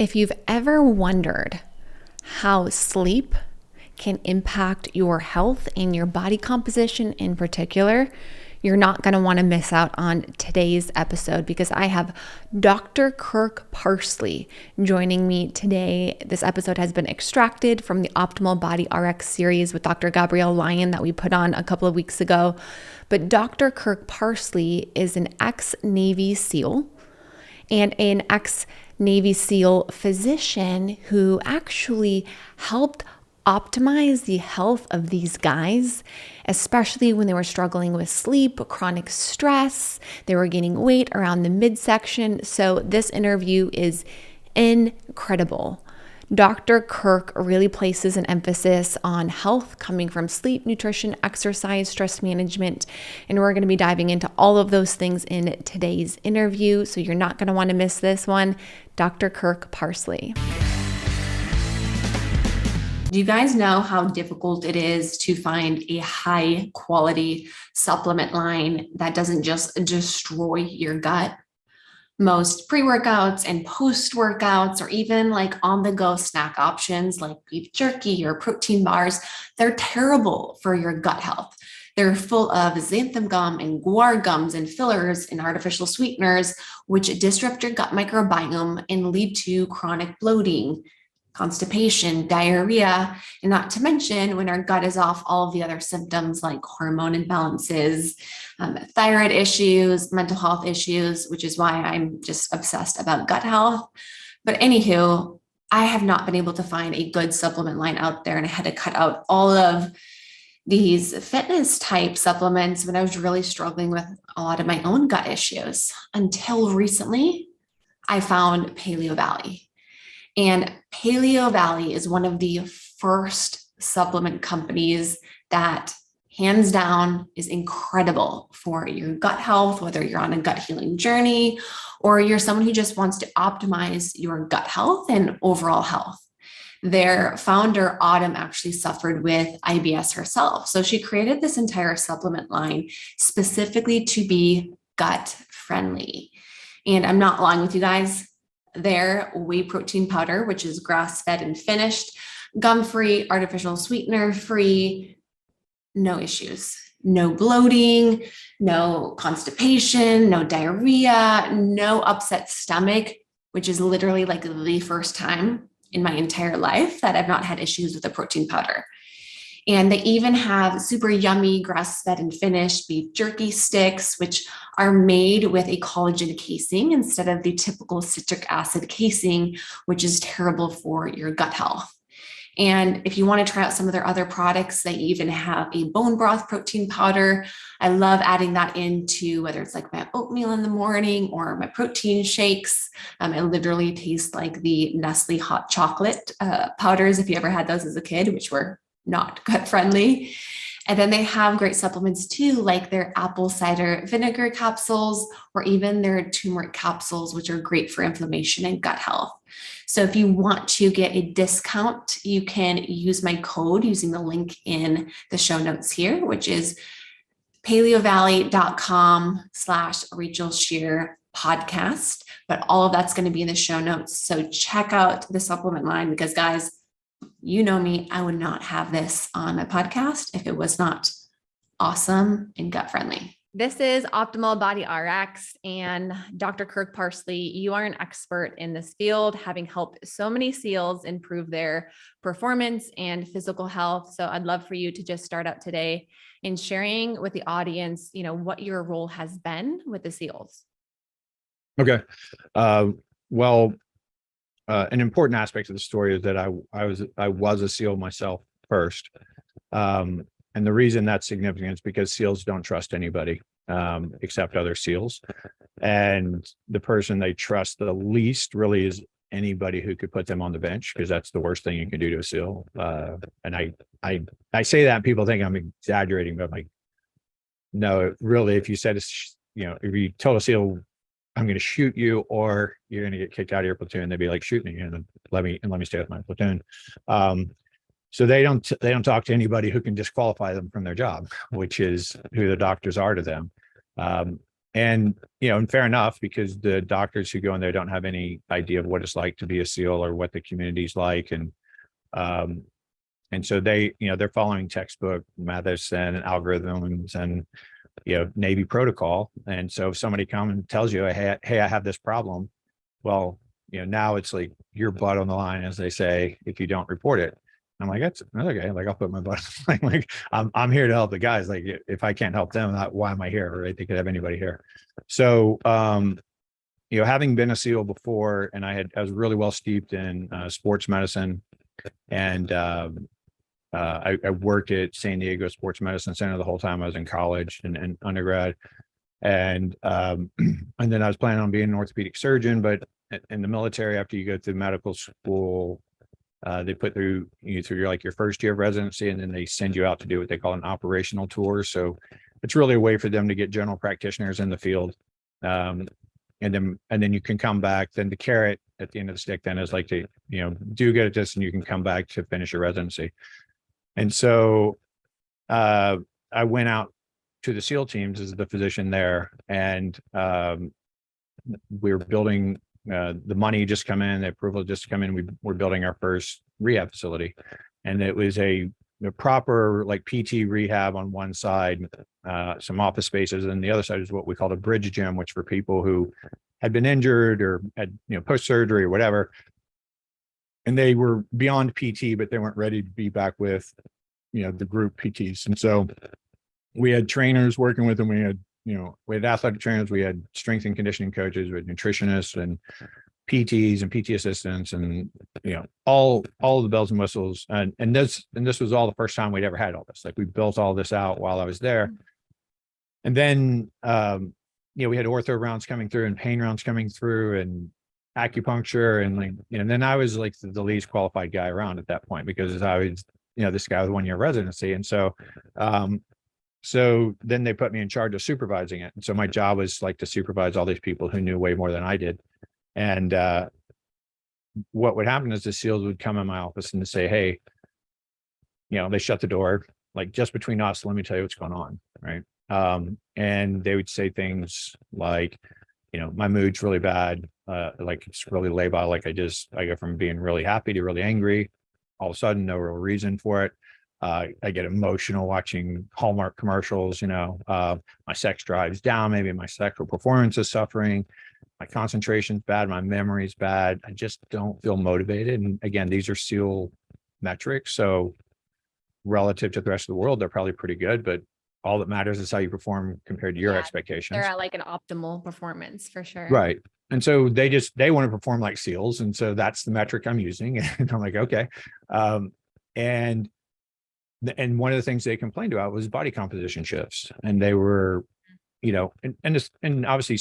If you've ever wondered how sleep can impact your health and your body composition in particular, you're not going to want to miss out on today's episode because I have Dr. Kirk Parsley joining me today. This episode has been extracted from the Optimal Body RX series with Dr. Gabrielle Lyon that we put on a couple of weeks ago. But Dr. Kirk Parsley is an ex-Navy SEAL and an ex-Navy SEAL physician who actually helped optimize the health of these guys, especially when they were struggling with sleep, chronic stress, they were gaining weight around the midsection. So this interview is incredible. Dr. Kirk really places an emphasis on health coming from sleep, nutrition, exercise, stress management, and we're going to be diving into all of those things in today's interview, so you're not going to want to miss this one. Dr. Kirk Parsley. Do you guys know how difficult it is to find a high quality supplement line that doesn't just destroy your gut? Most pre-workouts and post-workouts, or even like on-the-go snack options like beef jerky or protein bars, they're terrible for your gut health. They're full of xanthan gum and guar gums and fillers and artificial sweeteners, which disrupt your gut microbiome and lead to chronic bloating, constipation, diarrhea, and not to mention when our gut is off, all of the other symptoms like hormone imbalances, thyroid issues, mental health issues, which is why I'm just obsessed about gut health. But anywho, I have not been able to find a good supplement line out there, and I had to cut out all of these fitness type supplements when I was really struggling with a lot of my own gut issues. Until recently, I found Paleo Valley. And Paleo Valley is one of the first supplement companies that hands down is incredible for your gut health, whether you're on a gut healing journey or you're someone who just wants to optimize your gut health and overall health. Their founder, Autumn, actually suffered with IBS herself. So she created this entire supplement line specifically to be gut friendly. And I'm not lying with you guys. Their whey protein powder, which is grass-fed and finished, gum-free, artificial sweetener-free, no issues, no bloating, no constipation, no diarrhea, no upset stomach, which is literally like the first time in my entire life that I've not had issues with a protein powder. And they even have super yummy grass-fed and finished beef jerky sticks, which are made with a collagen casing instead of the typical citric acid casing, which is terrible for your gut health. And if you want to try out some of their other products, they even have a bone broth protein powder. I love adding that into whether it's like my oatmeal in the morning or my protein shakes. It literally tastes like the Nestle hot chocolate powders, if you ever had those as a kid, which were not gut friendly. And then they have great supplements too, like their apple cider vinegar capsules or even their turmeric capsules, which are great for inflammation and gut health. So if you want to get a discount, you can use my code using the link in the show notes here, which is paleovalley.com/Rachel Scheer podcast. But all of that's going to be in the show notes. So check out the supplement line because guys, you know me, I would not have this on my podcast if it was not awesome and gut friendly. This is Optimal Body RX, and Dr. Kirk Parsley, you are an expert in this field, having helped so many SEALs improve their performance and physical health. So I'd love for you to just start out today in sharing with the audience, what your role has been with the SEALs. Okay. An important aspect of the story is that I was a SEAL myself first. And the reason that's significant is because SEALs don't trust anybody except other SEALs. And the person they trust the least really is anybody who could put them on the bench, because that's the worst thing you can do to a SEAL. And I say that and people think I'm exaggerating, but I'm like, no, really, if you said, if you told a SEAL, I'm going to shoot you or you're going to get kicked out of your platoon, they'd be like, shoot me and let me stay with my platoon. So they don't talk to anybody who can disqualify them from their job, which is who the doctors are to them. And, and fair enough, because the doctors who go in there don't have any idea of what it's like to be a SEAL or what the community's like. And so they're following textbook medicine and algorithms and, Navy protocol. And so if somebody comes and tells you, hey, I have this problem. Well, now it's like your butt on the line, as they say, if you don't report it. I'm like, that's okay. Like, I'll put my butt like I'm here to help the guys. Like, if I can't help them, why am I here? Right? They could have anybody here. So, having been a SEAL before, and I was really well steeped in sports medicine, and I worked at San Diego Sports Medicine Center the whole time I was in college and undergrad. And then I was planning on being an orthopedic surgeon, but in the military, after you go through medical school, they put you through your first year of residency, and then they send you out to do what they call an operational tour. So it's really a way for them to get general practitioners in the field. And then you can come back. Then the carrot at the end of the stick then is like to, do good at this, and you can come back to finish your residency. And so I went out to the SEAL teams as the physician there, and we were building. The money just come in, the approval just come in. We were building our first rehab facility, and it was a proper like PT rehab on one side, some office spaces, and the other side is what we called a bridge gym, which for people who had been injured or had post surgery or whatever, and they were beyond PT, but they weren't ready to be back with the group PTs. And so we had trainers working with them. We had athletic trainers, we had strength and conditioning coaches, we had nutritionists and PTs and PT assistants, and all the bells and whistles. And this was all the first time we'd ever had all this. Like, we built all this out while I was there. And then we had ortho rounds coming through and pain rounds coming through and acupuncture, and then I was like the least qualified guy around at that point, because I was this guy with 1 year residency. And so so then they put me in charge of supervising it. And so my job was like to supervise all these people who knew way more than I did. And what would happen is the SEALs would come in my office and say, hey, they shut the door, like, just between us, let me tell you what's going on. Right. And they would say things like, my mood's really bad. Like, it's really labile. Like, I go from being really happy to really angry all of a sudden, no real reason for it. I get emotional watching Hallmark commercials, my sex drive's down, maybe my sexual performance is suffering, my concentration's bad, my memory's bad. I just don't feel motivated. And again, these are SEAL metrics. So relative to the rest of the world, they're probably pretty good, but all that matters is how you perform compared to your expectations. They're at like an optimal performance for sure. Right. And so they want to perform like SEALs. And so that's the metric I'm using. And I'm like, okay. And one of the things they complained about was body composition shifts. And they were, and obviously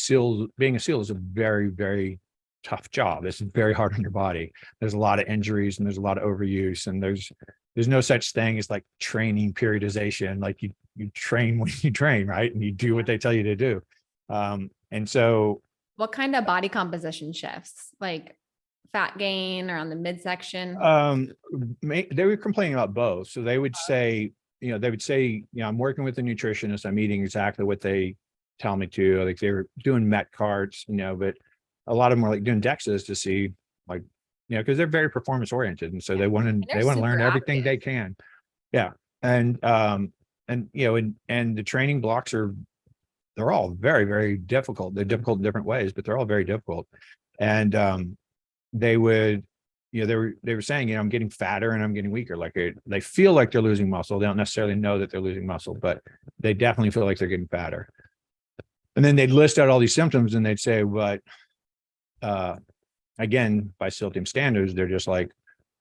being a SEAL is a very, very tough job. It's very hard on your body. There's a lot of injuries and there's a lot of overuse, and there's no such thing as like training periodization. Like, you train when you train, right? And you do what they tell you to do. And so what kind of body composition shifts? Like fat gain or on the midsection? They were complaining about both. So they would say, I'm working with a nutritionist, I'm eating exactly what they tell me to. Like, they were doing Met cards, but a lot of them were like doing DEXAs to see, like, because they're very performance oriented. And so they want to learn everything they can. Yeah. And the training blocks they're all very, very difficult. They're difficult in different ways, but they're all very difficult. And they were saying, I'm getting fatter and I'm getting weaker. Like, they feel like they're losing muscle. They don't necessarily know that they're losing muscle, but they definitely feel like they're getting fatter. And then they'd list out all these symptoms and they'd say, but again, by SEAL team standards, they're just like,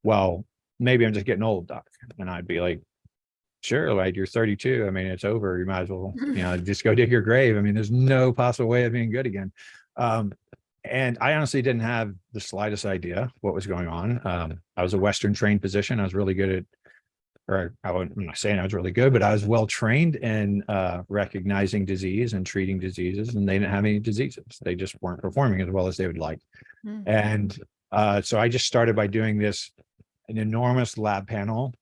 well, maybe I'm just getting old, doc. And I'd be like, sure, like, you're 32. I mean, it's over. You might as well, just go dig your grave. I mean, there's no possible way of being good again. And I honestly didn't have the slightest idea what was going on. I was a Western trained physician. I was really good I'm not saying I was really good, but I was well trained in recognizing disease and treating diseases, and they didn't have any diseases. They just weren't performing as well as they would like. Mm-hmm. And so I just started by doing an enormous lab panel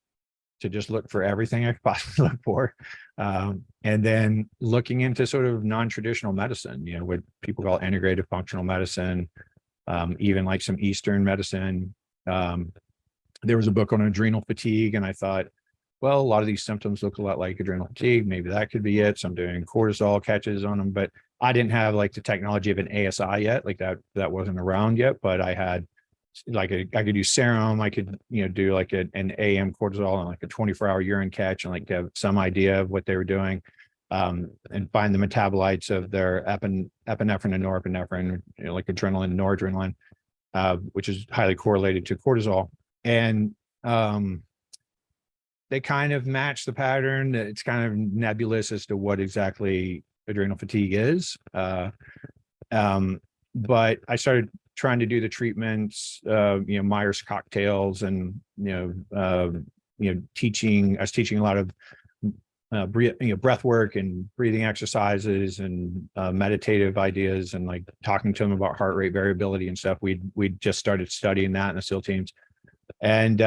to just look for everything I could possibly look for. And then looking into sort of non-traditional medicine, what people call integrative functional medicine, even like some Eastern medicine. There was a book on adrenal fatigue, and I thought, well, a lot of these symptoms look a lot like adrenal fatigue. Maybe that could be it. So I'm doing cortisol catches on them, but I didn't have like the technology of an ASI yet. Like that wasn't around yet, but I had like I could do serum. I could, do like an AM cortisol and like a 24-hour urine catch and like have some idea of what they were doing, and find the metabolites of their epinephrine and norepinephrine, like adrenaline and noradrenaline, which is highly correlated to cortisol. And they kind of match the pattern. It's kind of nebulous as to what exactly adrenal fatigue is. But I started trying to do the treatments, Myers cocktails, and teaching. I was teaching a lot of breath work and breathing exercises and meditative ideas, and like talking to them about heart rate variability and stuff. We'd just started studying that in the SEAL teams, and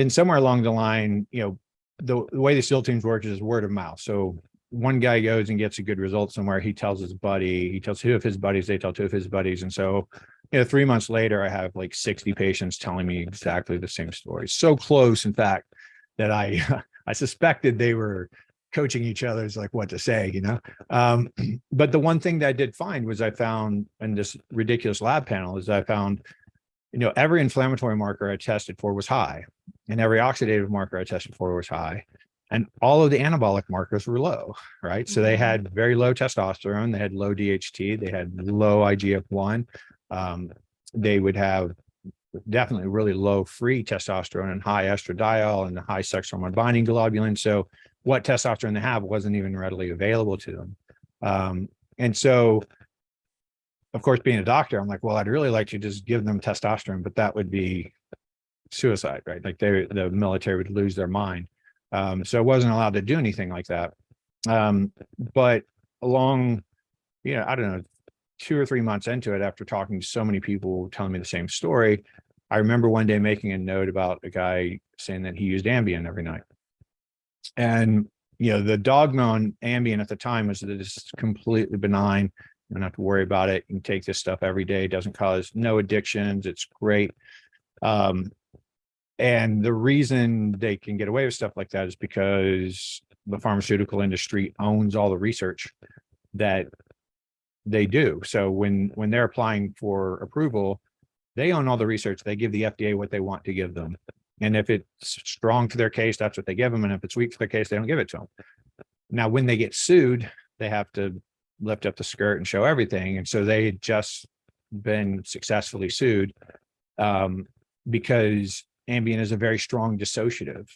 somewhere along the line, the way the SEAL teams work is word of mouth. So one guy goes and gets a good result somewhere, he tells his buddy, he tells two of his buddies, they tell two of his buddies. And so, 3 months later, I have like 60 patients telling me exactly the same story. So close, in fact, that I suspected they were coaching each other's like what to say, But the one thing that I did find was I found in this ridiculous lab panel is I found, every inflammatory marker I tested for was high, and every oxidative marker I tested for was high. And all of the anabolic markers were low, right? So they had very low testosterone, they had low DHT, they had low IGF-1. They would have definitely really low free testosterone and high estradiol and high sex hormone binding globulin. So what testosterone they have wasn't even readily available to them. And so, of course, being a doctor, I'm like, well, I'd really like to just give them testosterone, but that would be suicide, right? Like the military would lose their mind. So I wasn't allowed to do anything like that. But along, I don't know, 2 or 3 months into it, after talking to so many people telling me the same story, I remember one day making a note about a guy saying that he used Ambien every night. And, the dogma on Ambien at the time was that it's completely benign. You don't have to worry about it. You can take this stuff every day. It doesn't cause no addictions. It's great. And the reason they can get away with stuff like that is because the pharmaceutical industry owns all the research that they do. So when they're applying for approval, they own all the research. They give the FDA what they want to give them. And if it's strong to their case, that's what they give them. And if it's weak to their case, they don't give it to them. Now, when they get sued, they have to lift up the skirt and show everything. And so they had just been successfully sued because Ambien is a very strong dissociative.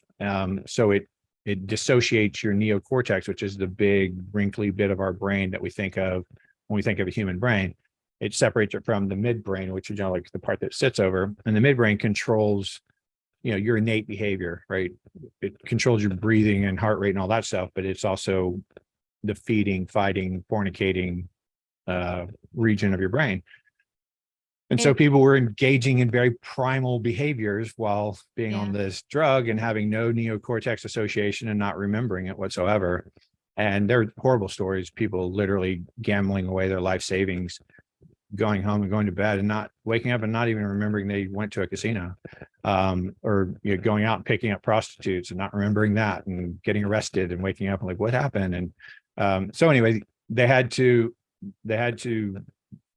So it dissociates your neocortex, which is the big wrinkly bit of our brain that we think of when we think of a human brain. It separates it from the midbrain, which is like the part that sits over, and the midbrain controls, your innate behavior, right? It controls your breathing and heart rate and all that stuff, but it's also the feeding, fighting, fornicating region of your brain. And so people were engaging in very primal behaviors while being on this drug and having no neocortex association and not remembering it whatsoever. And they're horrible stories, people literally gambling away their life savings, going home and going to bed and not waking up and not even remembering they went to a casino, or going out and picking up prostitutes and not remembering that, and getting arrested and waking up and like, what happened? And so anyway, they had to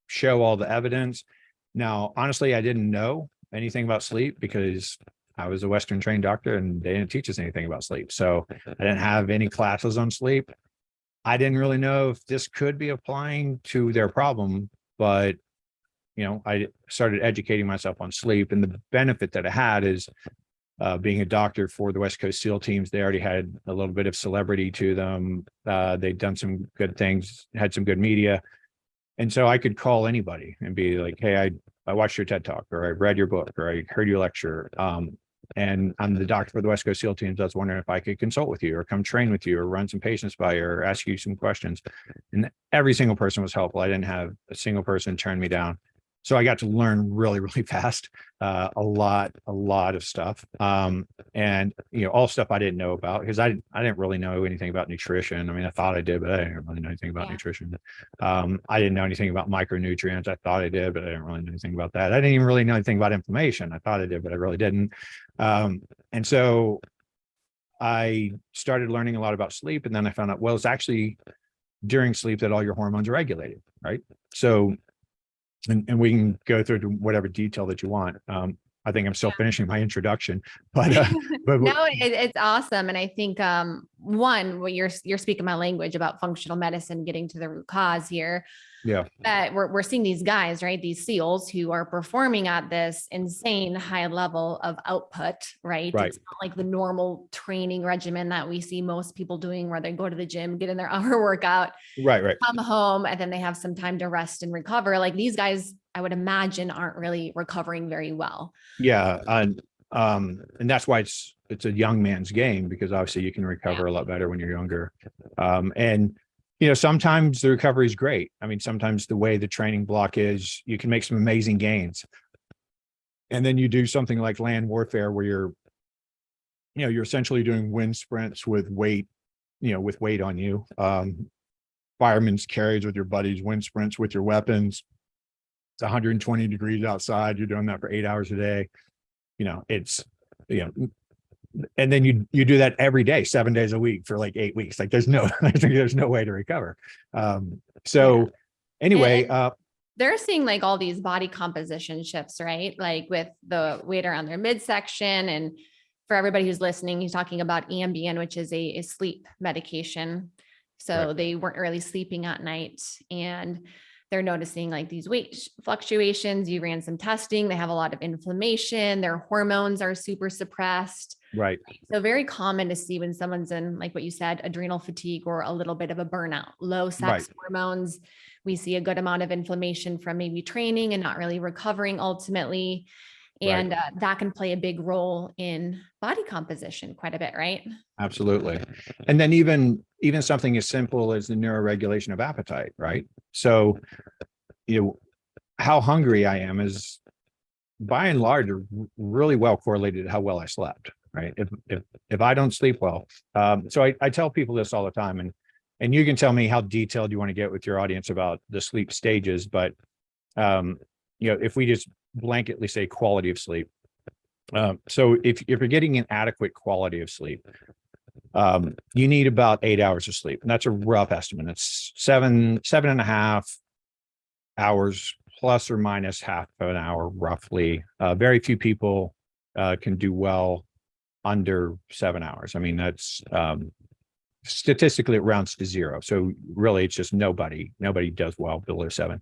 show all the evidence. Now, honestly, I didn't know anything about sleep because I was a Western trained doctor and they didn't teach us anything about sleep. So I didn't have any classes on sleep. I didn't really know if this could be applying to their problem, but I started educating myself on sleep, and the benefit that I had is being a doctor for the West Coast SEAL teams. They already had a little bit of celebrity to them. They'd done some good things, had some good media. And so I could call anybody and be like, hey, I watched your TED Talk, or I read your book, or I heard your lecture. And I'm the doctor for the West Coast SEAL teams. I was wondering if I could consult with you or come train with you or run some patients by you or ask you some questions. And every single person was helpful. I didn't have a single person turn me down. So I got to learn really, really fast, a lot of stuff. And, all stuff I didn't know about, because I didn't really know anything about nutrition. I mean, I thought I did, but I didn't really know anything about nutrition. I didn't know anything about micronutrients. I thought I did, but I didn't really know anything about that. I didn't even really know anything about inflammation. I thought I did, but I really didn't. And so I started learning a lot about sleep, and then I found out, well, it's actually during sleep that all your hormones are regulated, right? So, and we can go through to whatever detail that you want. I think I'm still finishing my introduction, but no, it's awesome. And I think, one, what you're speaking my language about functional medicine, getting to the root cause here. Yeah. We're seeing these guys, right? These SEALs who are performing at this insane high level of output, right? Right. It's not like the normal training regimen that we see most people doing, where they go to the gym, get in their hour workout, Right. come home, and then they have some time to rest and recover. Like these guys, I would imagine, aren't really recovering very well. Yeah. And that's why it's a young man's game, because obviously you can recover a lot better when you're younger. And sometimes the recovery is great. I mean, sometimes the way the training block is, you can make some amazing gains. And then you do something like land warfare, where you're essentially doing wind sprints with weight, with weight on you. Fireman's carries with your buddies, wind sprints with your weapons. It's 120 degrees outside. You're doing that for 8 hours a day. And then you do that every day, 7 days a week for like 8 weeks. Like there's no way to recover. Anyway, they're seeing like all these body composition shifts, right? Like with the weight around their midsection. And for everybody who's listening, he's talking about Ambien, which is a sleep medication. So they weren't really sleeping at night, and they're noticing like these weight fluctuations. You ran some testing. They have a lot of inflammation. Their hormones are super suppressed. Right. So very common to see when someone's in, like what you said, adrenal fatigue or a little bit of a burnout, low sex hormones. We see a good amount of inflammation from maybe training and not really recovering ultimately. And that can play a big role in body composition quite a bit, right? Absolutely. And then even something as simple as the neuroregulation of appetite, right? So, how hungry I am is by and large really well correlated to how well I slept, right? If I don't sleep well, so I tell people this all the time, and you can tell me how detailed you want to get with your audience about the sleep stages, but if we just blanketly say quality of sleep. So if you're getting an adequate quality of sleep, you need about 8 hours of sleep. And that's a rough estimate. It's 7.5 hours plus or minus half an hour, roughly. Very few people can do well under 7 hours. I mean, that's statistically it rounds to zero. So really it's just nobody does well below 7.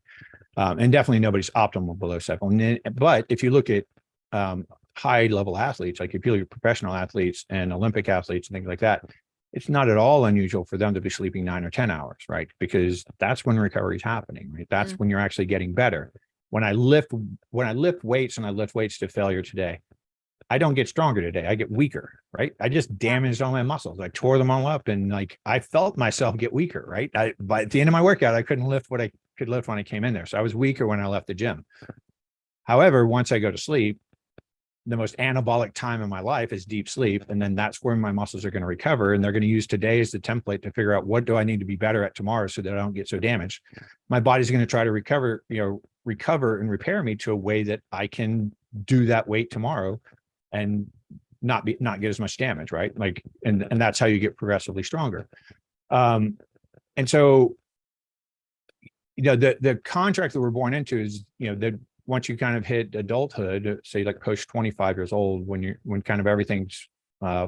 And definitely nobody's optimal below 7. But if you look at high level athletes, like if you look at professional athletes and Olympic athletes and things like that, it's not at all unusual for them to be sleeping 9 or 10 hours, right? Because that's when recovery is happening, right? That's when you're actually getting better. When I lift weights and I lift weights to failure today, I don't get stronger today. I get weaker, right? I just damaged all my muscles. I tore them all up, and like I felt myself get weaker, right? By the end of my workout, I couldn't lift what I could lift when I came in there. So I was weaker when I left the gym. However, once I go to sleep, the most anabolic time in my life is deep sleep. And then that's where my muscles are going to recover. And they're going to use today as the template to figure out what do I need to be better at tomorrow so that I don't get so damaged. My body's going to try to recover and repair me to a way that I can do that weight tomorrow and not get as much damage, right? Like, and that's how you get progressively stronger. And so, the contract that we're born into is, that once you kind of hit adulthood, say like post 25 years old, when kind of everything's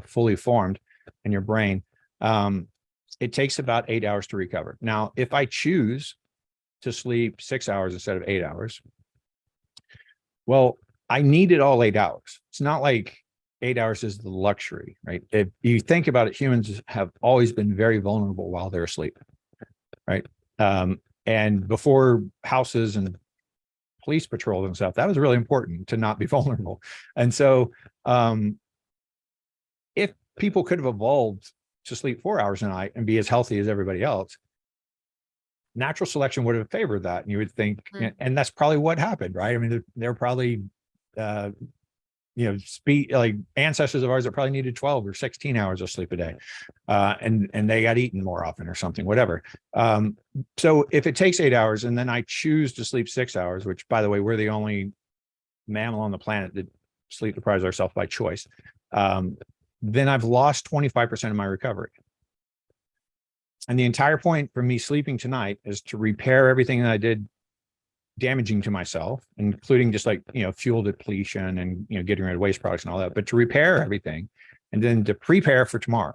fully formed in your brain, it takes about 8 hours to recover. Now, if I choose to sleep 6 hours instead of 8 hours, well, I needed all 8 hours. It's not like 8 hours is the luxury, right? If you think about it, humans have always been very vulnerable while they're asleep, right? And before houses and police patrols and stuff, that was really important to not be vulnerable. And so if people could have evolved to sleep 4 hours a night and be as healthy as everybody else, natural selection would have favored that. And you would think, Mm. and that's probably what happened, right? I mean, they're probably, speed, like ancestors of ours that probably needed 12 or 16 hours of sleep a day. And they got eaten more often or something, whatever. So if it takes 8 hours and then I choose to sleep 6 hours, which by the way, we're the only mammal on the planet that sleep deprives ourselves by choice, then I've lost 25% of my recovery. And the entire point for me sleeping tonight is to repair everything that I did damaging to myself, including just like, fuel depletion and, getting rid of waste products and all that, but to repair everything and then to prepare for tomorrow.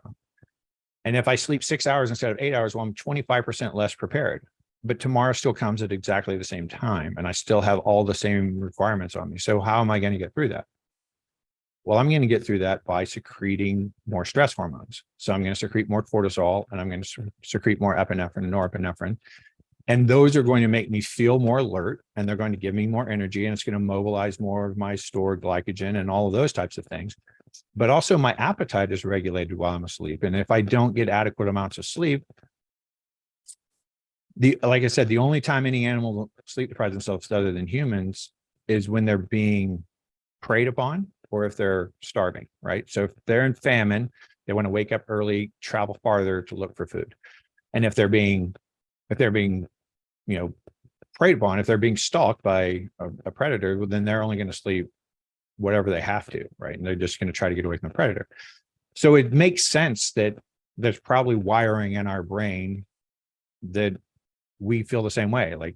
And if I sleep 6 hours instead of 8 hours, well, I'm 25% less prepared, but tomorrow still comes at exactly the same time. And I still have all the same requirements on me. So how am I going to get through that? Well, I'm going to get through that by secreting more stress hormones. So I'm going to secrete more cortisol and I'm going to secrete more epinephrine and norepinephrine. And those are going to make me feel more alert and they're going to give me more energy and it's going to mobilize more of my stored glycogen and all of those types of things. But also my appetite is regulated while I'm asleep. And if I don't get adequate amounts of sleep, like I said, the only time any animal sleep deprives themselves other than humans is when they're being preyed upon or if they're starving, right? So if they're in famine, they want to wake up early, travel farther to look for food. And if they're being preyed upon, if they're being stalked by a predator, well, then they're only going to sleep whatever they have to, right? And they're just going to try to get away from the predator. So it makes sense that there's probably wiring in our brain that we feel the same way. Like,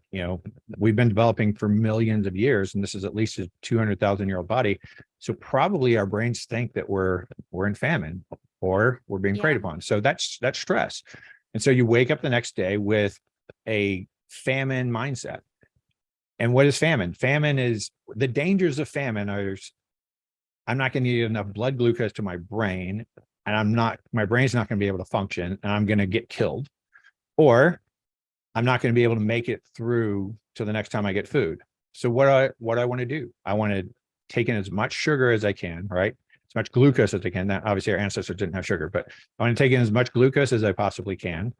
we've been developing for millions of years, and this is at least a 200,000-year-old body. So probably our brains think that we're in famine or we're being preyed upon. So that's stress. And so you wake up the next day with a famine mindset. And what is famine? Famine is the dangers of famine are I'm not going to get enough blood glucose to my brain, and my brain's not going to be able to function, and I'm going to get killed. Or I'm not going to be able to make it through to the next time I get food. So what I want to do, I want to take in as much sugar as I can, right? As much glucose as I can. That obviously our ancestors didn't have sugar, but I want to take in as much glucose as I possibly can.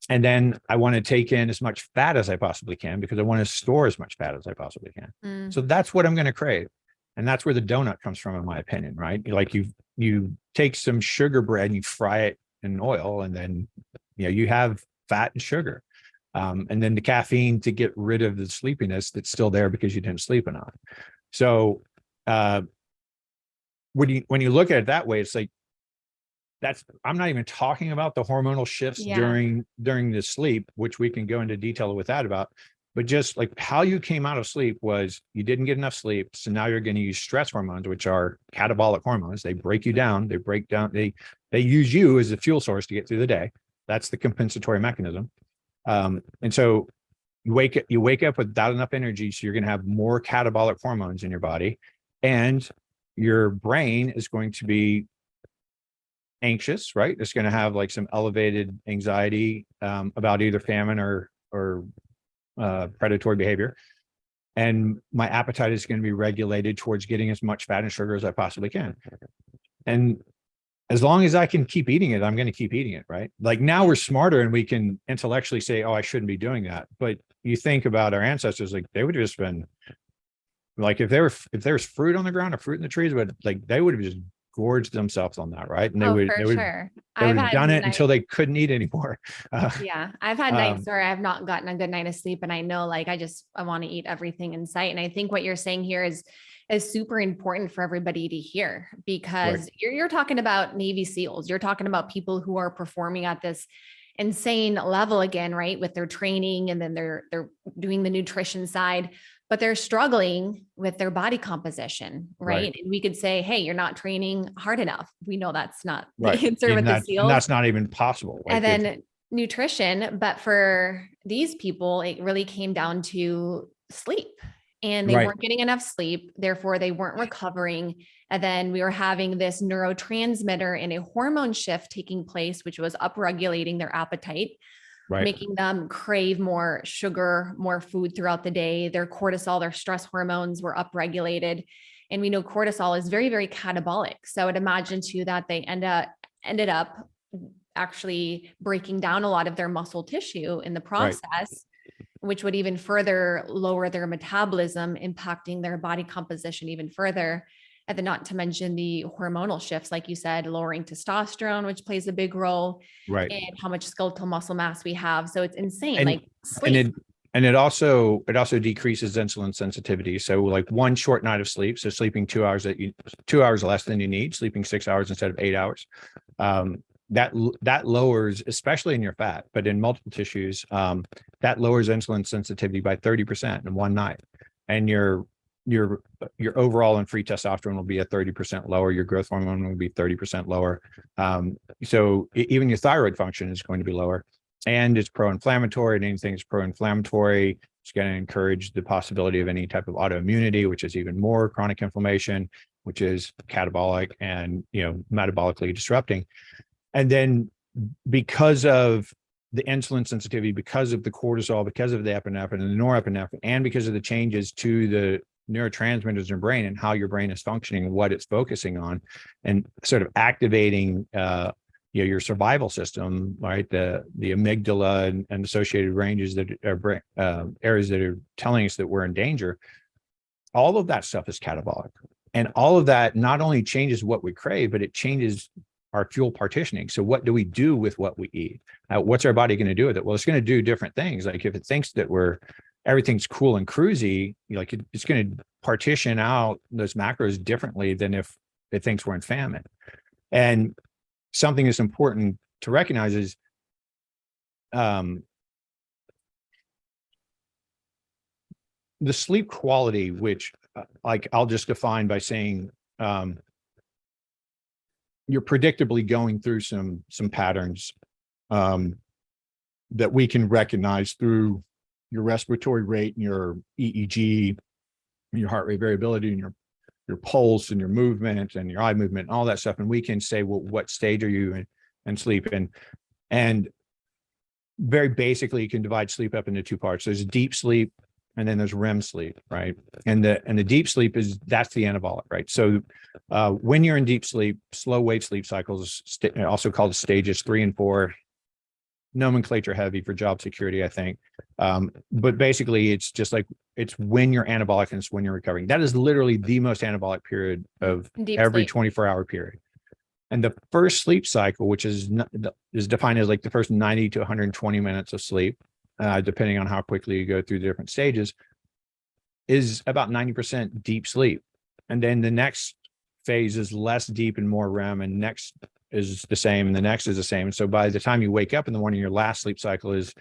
And then I want to take in as much fat as I possibly can because I want to store as much fat as I possibly can. So that's what I'm going to crave. And that's where the donut comes from, in my opinion, right? Like you take some sugar bread and you fry it in oil, and then you have fat and sugar. And then the caffeine to get rid of the sleepiness that's still there because you didn't sleep enough. So when you look at it that way, it's like I'm not even talking about the hormonal shifts during the sleep, which we can go into detail with that about, but just like how you came out of sleep was you didn't get enough sleep. So now you're going to use stress hormones, which are catabolic hormones. They break you down. They use you as a fuel source to get through the day. That's the compensatory mechanism. And so you wake up without enough energy. So you're going to have more catabolic hormones in your body, and your brain is going to be anxious, right? It's going to have like some elevated anxiety about either famine or predatory behavior. And my appetite is going to be regulated towards getting as much fat and sugar as I possibly can. And as long as I can keep eating it, I'm going to keep eating it, right? Like now we're smarter and we can intellectually say, oh, I shouldn't be doing that. But you think about our ancestors, like they would have just been like, if there was fruit on the ground or fruit in the trees, but like they would have just gorged themselves on that, right? And they would have done it until they couldn't eat anymore. I've had nights where I've not gotten a good night of sleep, and I know like I want to eat everything in sight. And I think what you're saying here is super important for everybody to hear, because you're talking about Navy SEALs. You're talking about people who are performing at this insane level again, right? With their training, and then they're doing the nutrition side, but they're struggling with their body composition, right? And we could say, hey, you're not training hard enough. We know that's not the answer with the SEALs. And that's not even possible. And then nutrition, but for these people, it really came down to sleep. And they weren't getting enough sleep. Therefore, they weren't recovering. And then we were having this neurotransmitter and a hormone shift taking place, which was upregulating their appetite, making them crave more sugar, more food throughout the day. Their cortisol, their stress hormones were upregulated. And we know cortisol is very, very catabolic. So I'd imagine too that they ended up actually breaking down a lot of their muscle tissue in the Right. process, which would even further lower their metabolism, impacting their body composition even further. And then not to mention the hormonal shifts, like you said, lowering testosterone, which plays a big role Right. in how much skeletal muscle mass we have. So it's insane. And, like and sleep. it also decreases insulin sensitivity. So like one short night of sleep, so sleeping 2 hours less than you need, sleeping 6 hours instead of 8 hours, that lowers, especially in your fat, but in multiple tissues, that lowers insulin sensitivity by 30% in one night. And your overall and free testosterone will be at 30% lower. Your growth hormone will be 30% lower. So even your thyroid function is going to be lower. And it's pro-inflammatory, and anything that's pro-inflammatory, it's going to encourage the possibility of any type of autoimmunity, which is even more chronic inflammation, which is catabolic and, metabolically disrupting. And then because of the insulin sensitivity, because of the cortisol, because of the epinephrine and the norepinephrine, and because of the changes to the neurotransmitters in your brain and how your brain is functioning, what it's focusing on, and sort of activating, your survival system, right? The amygdala and associated ranges that are areas that are telling us that we're in danger. All of that stuff is catabolic, and all of that not only changes what we crave, but it changes our fuel partitioning. So what do we do with what we eat? What's our body going to do with it? Well, it's going to do different things. Like if it thinks that everything's cool and cruisy, it's going to partition out those macros differently than if it thinks we're in famine. And something that's important to recognize is the sleep quality, which I'll just define by saying you're predictably going through some patterns that we can recognize through your respiratory rate and your EEG, and your heart rate variability, and your pulse and your movement and your eye movement and all that stuff. And we can say, well, what stage are you in sleep? And very basically, you can divide sleep up into two parts. There's deep sleep, and then there's REM sleep, right? And the deep sleep that's the anabolic, right? So when you're in deep sleep, slow wave sleep cycles, also called stages 3 and 4, nomenclature heavy for job security, I think. But basically, it's just like, it's when you're anabolic and it's when you're recovering. That is literally the most anabolic period of Deep every sleep. 24-hour period. And the first sleep cycle, which is defined as like the first 90 to 120 minutes of sleep, depending on how quickly you go through the different stages, is about 90% deep sleep. And then the next phase is less deep and more REM, and next is the same, and the next is the same. So by the time you wake up in the morning, your last sleep cycle is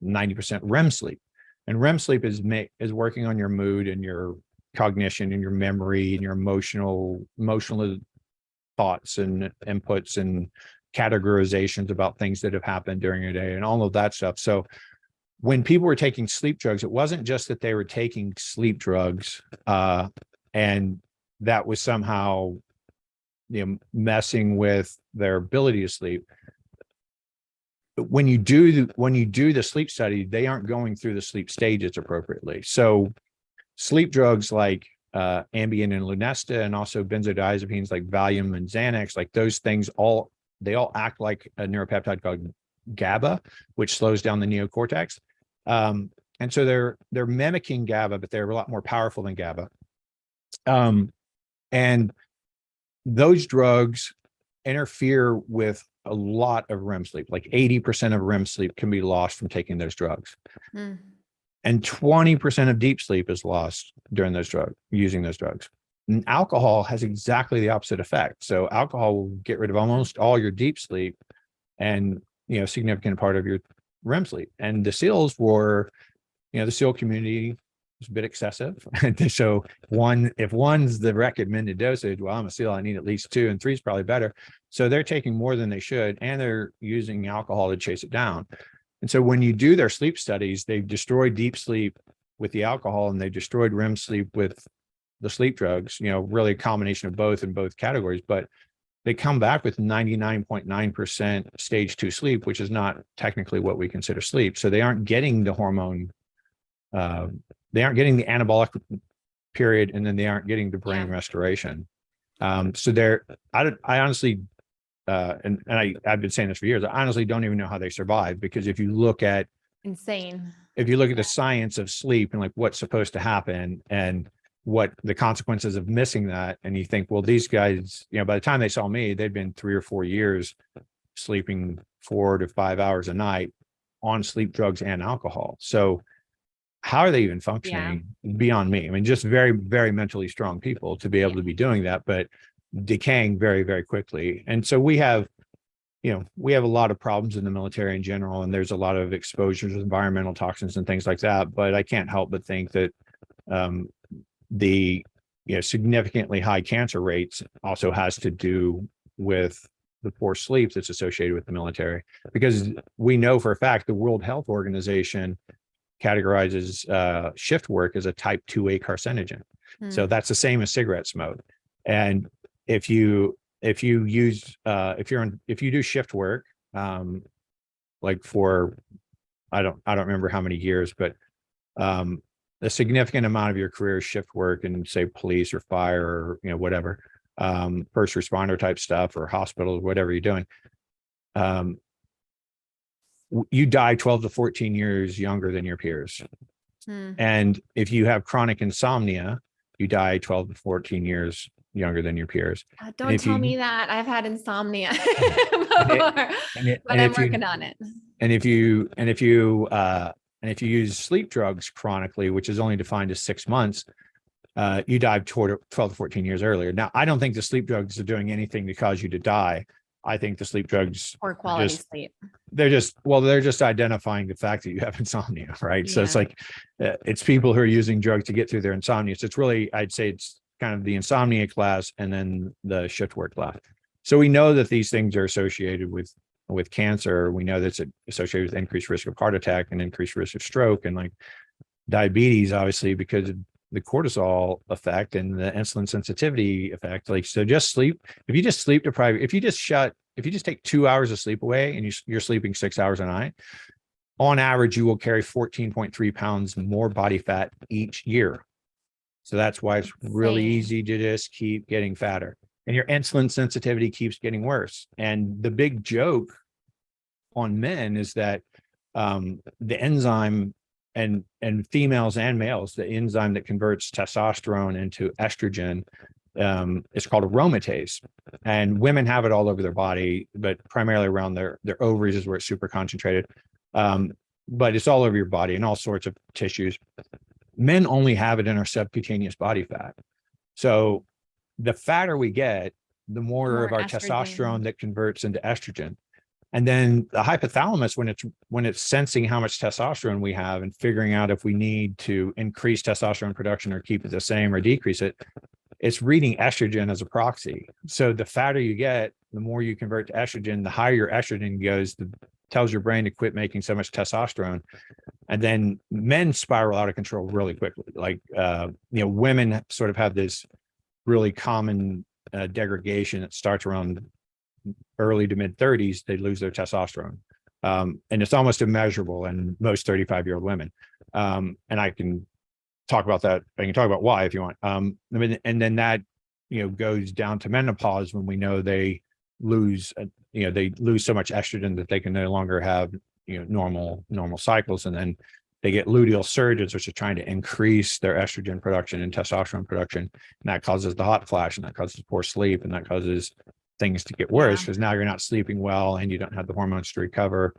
90% REM sleep. And REM sleep is working on your mood and your cognition and your memory and your emotional thoughts and inputs and categorizations about things that have happened during your day and all of that stuff. So when people were taking sleep drugs, it wasn't just that they were taking sleep drugs and that was somehow messing with their ability to sleep. When you do the sleep study, they aren't going through the sleep stages appropriately. So sleep drugs like Ambien and Lunesta, and also benzodiazepines like Valium and Xanax, like those things they all act like a neuropeptide called GABA, which slows down the neocortex. And so they're mimicking GABA, but they're a lot more powerful than GABA. And those drugs interfere with a lot of REM sleep. Like 80% of REM sleep can be lost from taking those drugs. Mm. And 20% of deep sleep is lost during using those drugs. And alcohol has exactly the opposite effect. So alcohol will get rid of almost all your deep sleep and, a significant part of your REM sleep. And the SEALs were, the SEAL community was a bit excessive. So if one's the recommended dosage, well, I'm a SEAL, I need at least 2, and 3 is probably better. So they're taking more than they should, and they're using alcohol to chase it down. And so when you do their sleep studies, they've destroyed deep sleep with the alcohol, and they destroyed REM sleep with the sleep drugs, really a combination of both in both categories. But they come back with 99.9% stage 2 sleep, which is not technically what we consider sleep. So they aren't getting the hormone, they aren't getting the anabolic period, and then they aren't getting the brain restoration. So I honestly I've been saying this for years, I honestly don't even know how they survive, because if you look at Insane. the science of sleep and like what's supposed to happen and what the consequences of missing that, and you think, well, these guys, by the time they saw me, they'd been 3 or 4 years sleeping 4 to 5 hours a night on sleep drugs and alcohol. So how are they even functioning? Beyond me. I mean, just very, very mentally strong people to be able to be doing that, but decaying very, very quickly. And so we have a lot of problems in the military in general, and there's a lot of exposures to environmental toxins and things like that. But I can't help but think that the significantly high cancer rates also has to do with the poor sleep that's associated with the military, because we know for a fact the World Health Organization categorizes shift work as a type 2A carcinogen. So that's the same as cigarette smoke. And if you do shift work, like for, I don't remember how many years, but a significant amount of your career is shift work in, say, police or fire or whatever, first responder type stuff, or hospitals, whatever you're doing. You die 12 to 14 years younger than your peers. And if you have chronic insomnia, you die 12 to 14 years younger than your peers. Don't tell me that. I've had insomnia before, but I'm working on it. And if you use sleep drugs chronically, which is only defined as 6 months, you die 12 to 14 years earlier. Now, I don't think the sleep drugs are doing anything to cause you to die. I think the sleep drugs, or quality sleep, they're just identifying the fact that you have insomnia, right? So it's like, it's people who are using drugs to get through their insomnia. So it's really, I'd say it's kind of the insomnia class and then the shift work class. So we know that these things are associated with cancer. We know that it's associated with increased risk of heart attack and increased risk of stroke, and like diabetes, obviously, because of the cortisol effect and the insulin sensitivity effect. Like, so just sleep. If you just sleep deprive, if you just take 2 hours of sleep away and you're sleeping 6 hours a night, on average, you will carry 14.3 pounds more body fat each year. So that's why it's really easy to just keep getting fatter, and your insulin sensitivity keeps getting worse. And the big joke on men is that the enzyme, and females and males, the enzyme that converts testosterone into estrogen is called aromatase. And women have it all over their body, but primarily around their ovaries is where it's super concentrated. But it's all over your body and all sorts of tissues. Men only have it in our subcutaneous body fat. So the fatter we get, the more of our testosterone that converts into estrogen. And then the hypothalamus, when it's sensing how much testosterone we have and figuring out if we need to increase testosterone production or keep it the same or decrease it, it's reading estrogen as a proxy. So the fatter you get, the more you convert to estrogen, the higher your estrogen goes, tells your brain to quit making so much testosterone. And then men spiral out of control really quickly. Like, women sort of have this really common degradation that starts around early to mid 30s. They lose their testosterone. And it's almost immeasurable in most 35-year-old women. And I can talk about that. I can talk about why if you want. And then that, goes down to menopause, when we know they lose so much estrogen that they can no longer have, normal cycles. And then they get luteal surges, which are trying to increase their estrogen production and testosterone production. And that causes the hot flash, and that causes poor sleep, and that causes things to get worse, because now you're not sleeping well and you don't have the hormones to recover.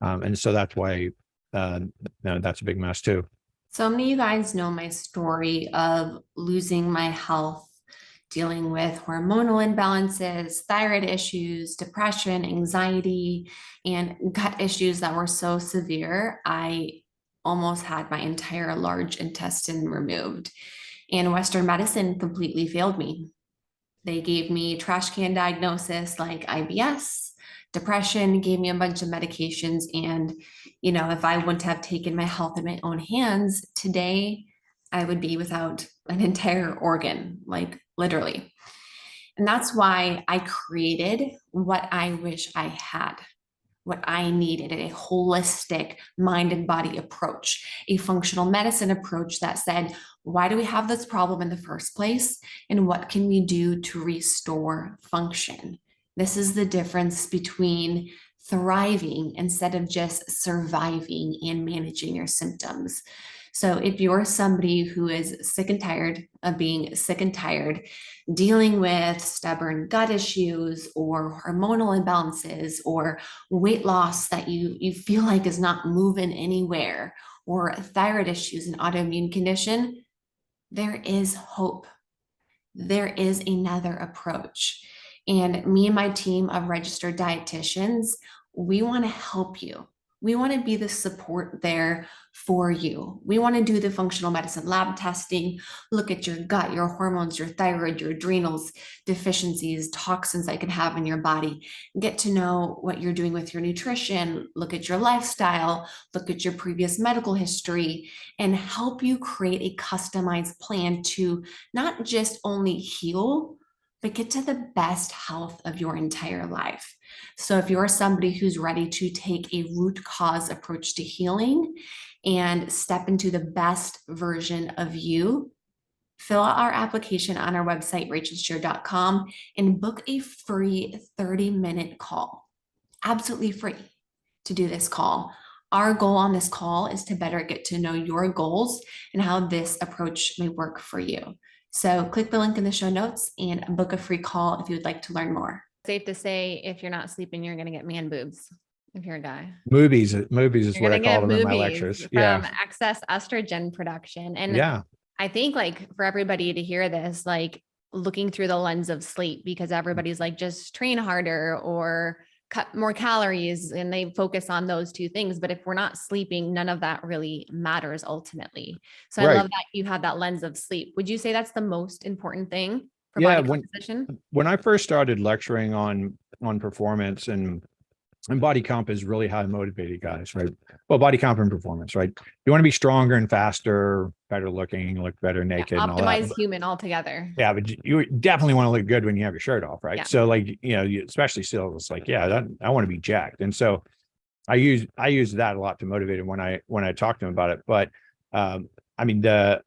And so that's why that's a big mess too. So many of you guys know my story of losing my health, dealing with hormonal imbalances, thyroid issues, depression, anxiety, and gut issues that were so severe. I almost had my entire large intestine removed, and Western medicine completely failed me. They gave me trash can diagnosis like IBS, depression, gave me a bunch of medications. And, if I wouldn't have taken my health in my own hands today, I would be without an entire organ, like literally. And that's why I created what I wish I had, what I needed, a holistic mind and body approach, a functional medicine approach that said, why do we have this problem in the first place? And what can we do to restore function? This is the difference between thriving instead of just surviving and managing your symptoms. So if you're somebody who is sick and tired of being sick and tired, dealing with stubborn gut issues or hormonal imbalances or weight loss that you feel like is not moving anywhere, or thyroid issues and autoimmune condition, there is hope. There is another approach. And me and my team of registered dietitians, we want to help you. We want to be the support there for you. We want to do the functional medicine lab testing, look at your gut, your hormones, your thyroid, your adrenals, deficiencies, toxins that you can have in your body, get to know what you're doing with your nutrition, look at your lifestyle, look at your previous medical history, and help you create a customized plan to not just only heal, but get to the best health of your entire life. So if you're somebody who's ready to take a root cause approach to healing and step into the best version of you, fill out our application on our website, rachelsheer.com, and book a free 30-minute call. Absolutely free to do this call. Our goal on this call is to better get to know your goals and how this approach may work for you. So click the link in the show notes and book a free call if you would like to learn more. Safe to say, if you're not sleeping, you're going to get man boobs. If you're a guy, Movies is you're what I going to call get them in my boobies lectures. from Yeah. excess estrogen production. And Yeah. I think like for everybody to hear this, like looking through the lens of sleep, because everybody's like, just train harder or cut more calories, and they focus on those two things. But if we're not sleeping, none of that really matters ultimately. So Right. I love that you had that lens of sleep. Would you say that's the most important thing for Yeah, body composition? When I first started lecturing on performance and body comp is really how I motivated guys, right? Well, body comp and performance, right? You want to be stronger and faster, better looking, look better naked, and all that. Optimize human altogether. Yeah, but you definitely want to look good when you have your shirt off, right? Yeah. So, like, you especially still, it's like, yeah, I want to be jacked, and so I use that a lot to motivate him when I talk to him about it. But I mean, the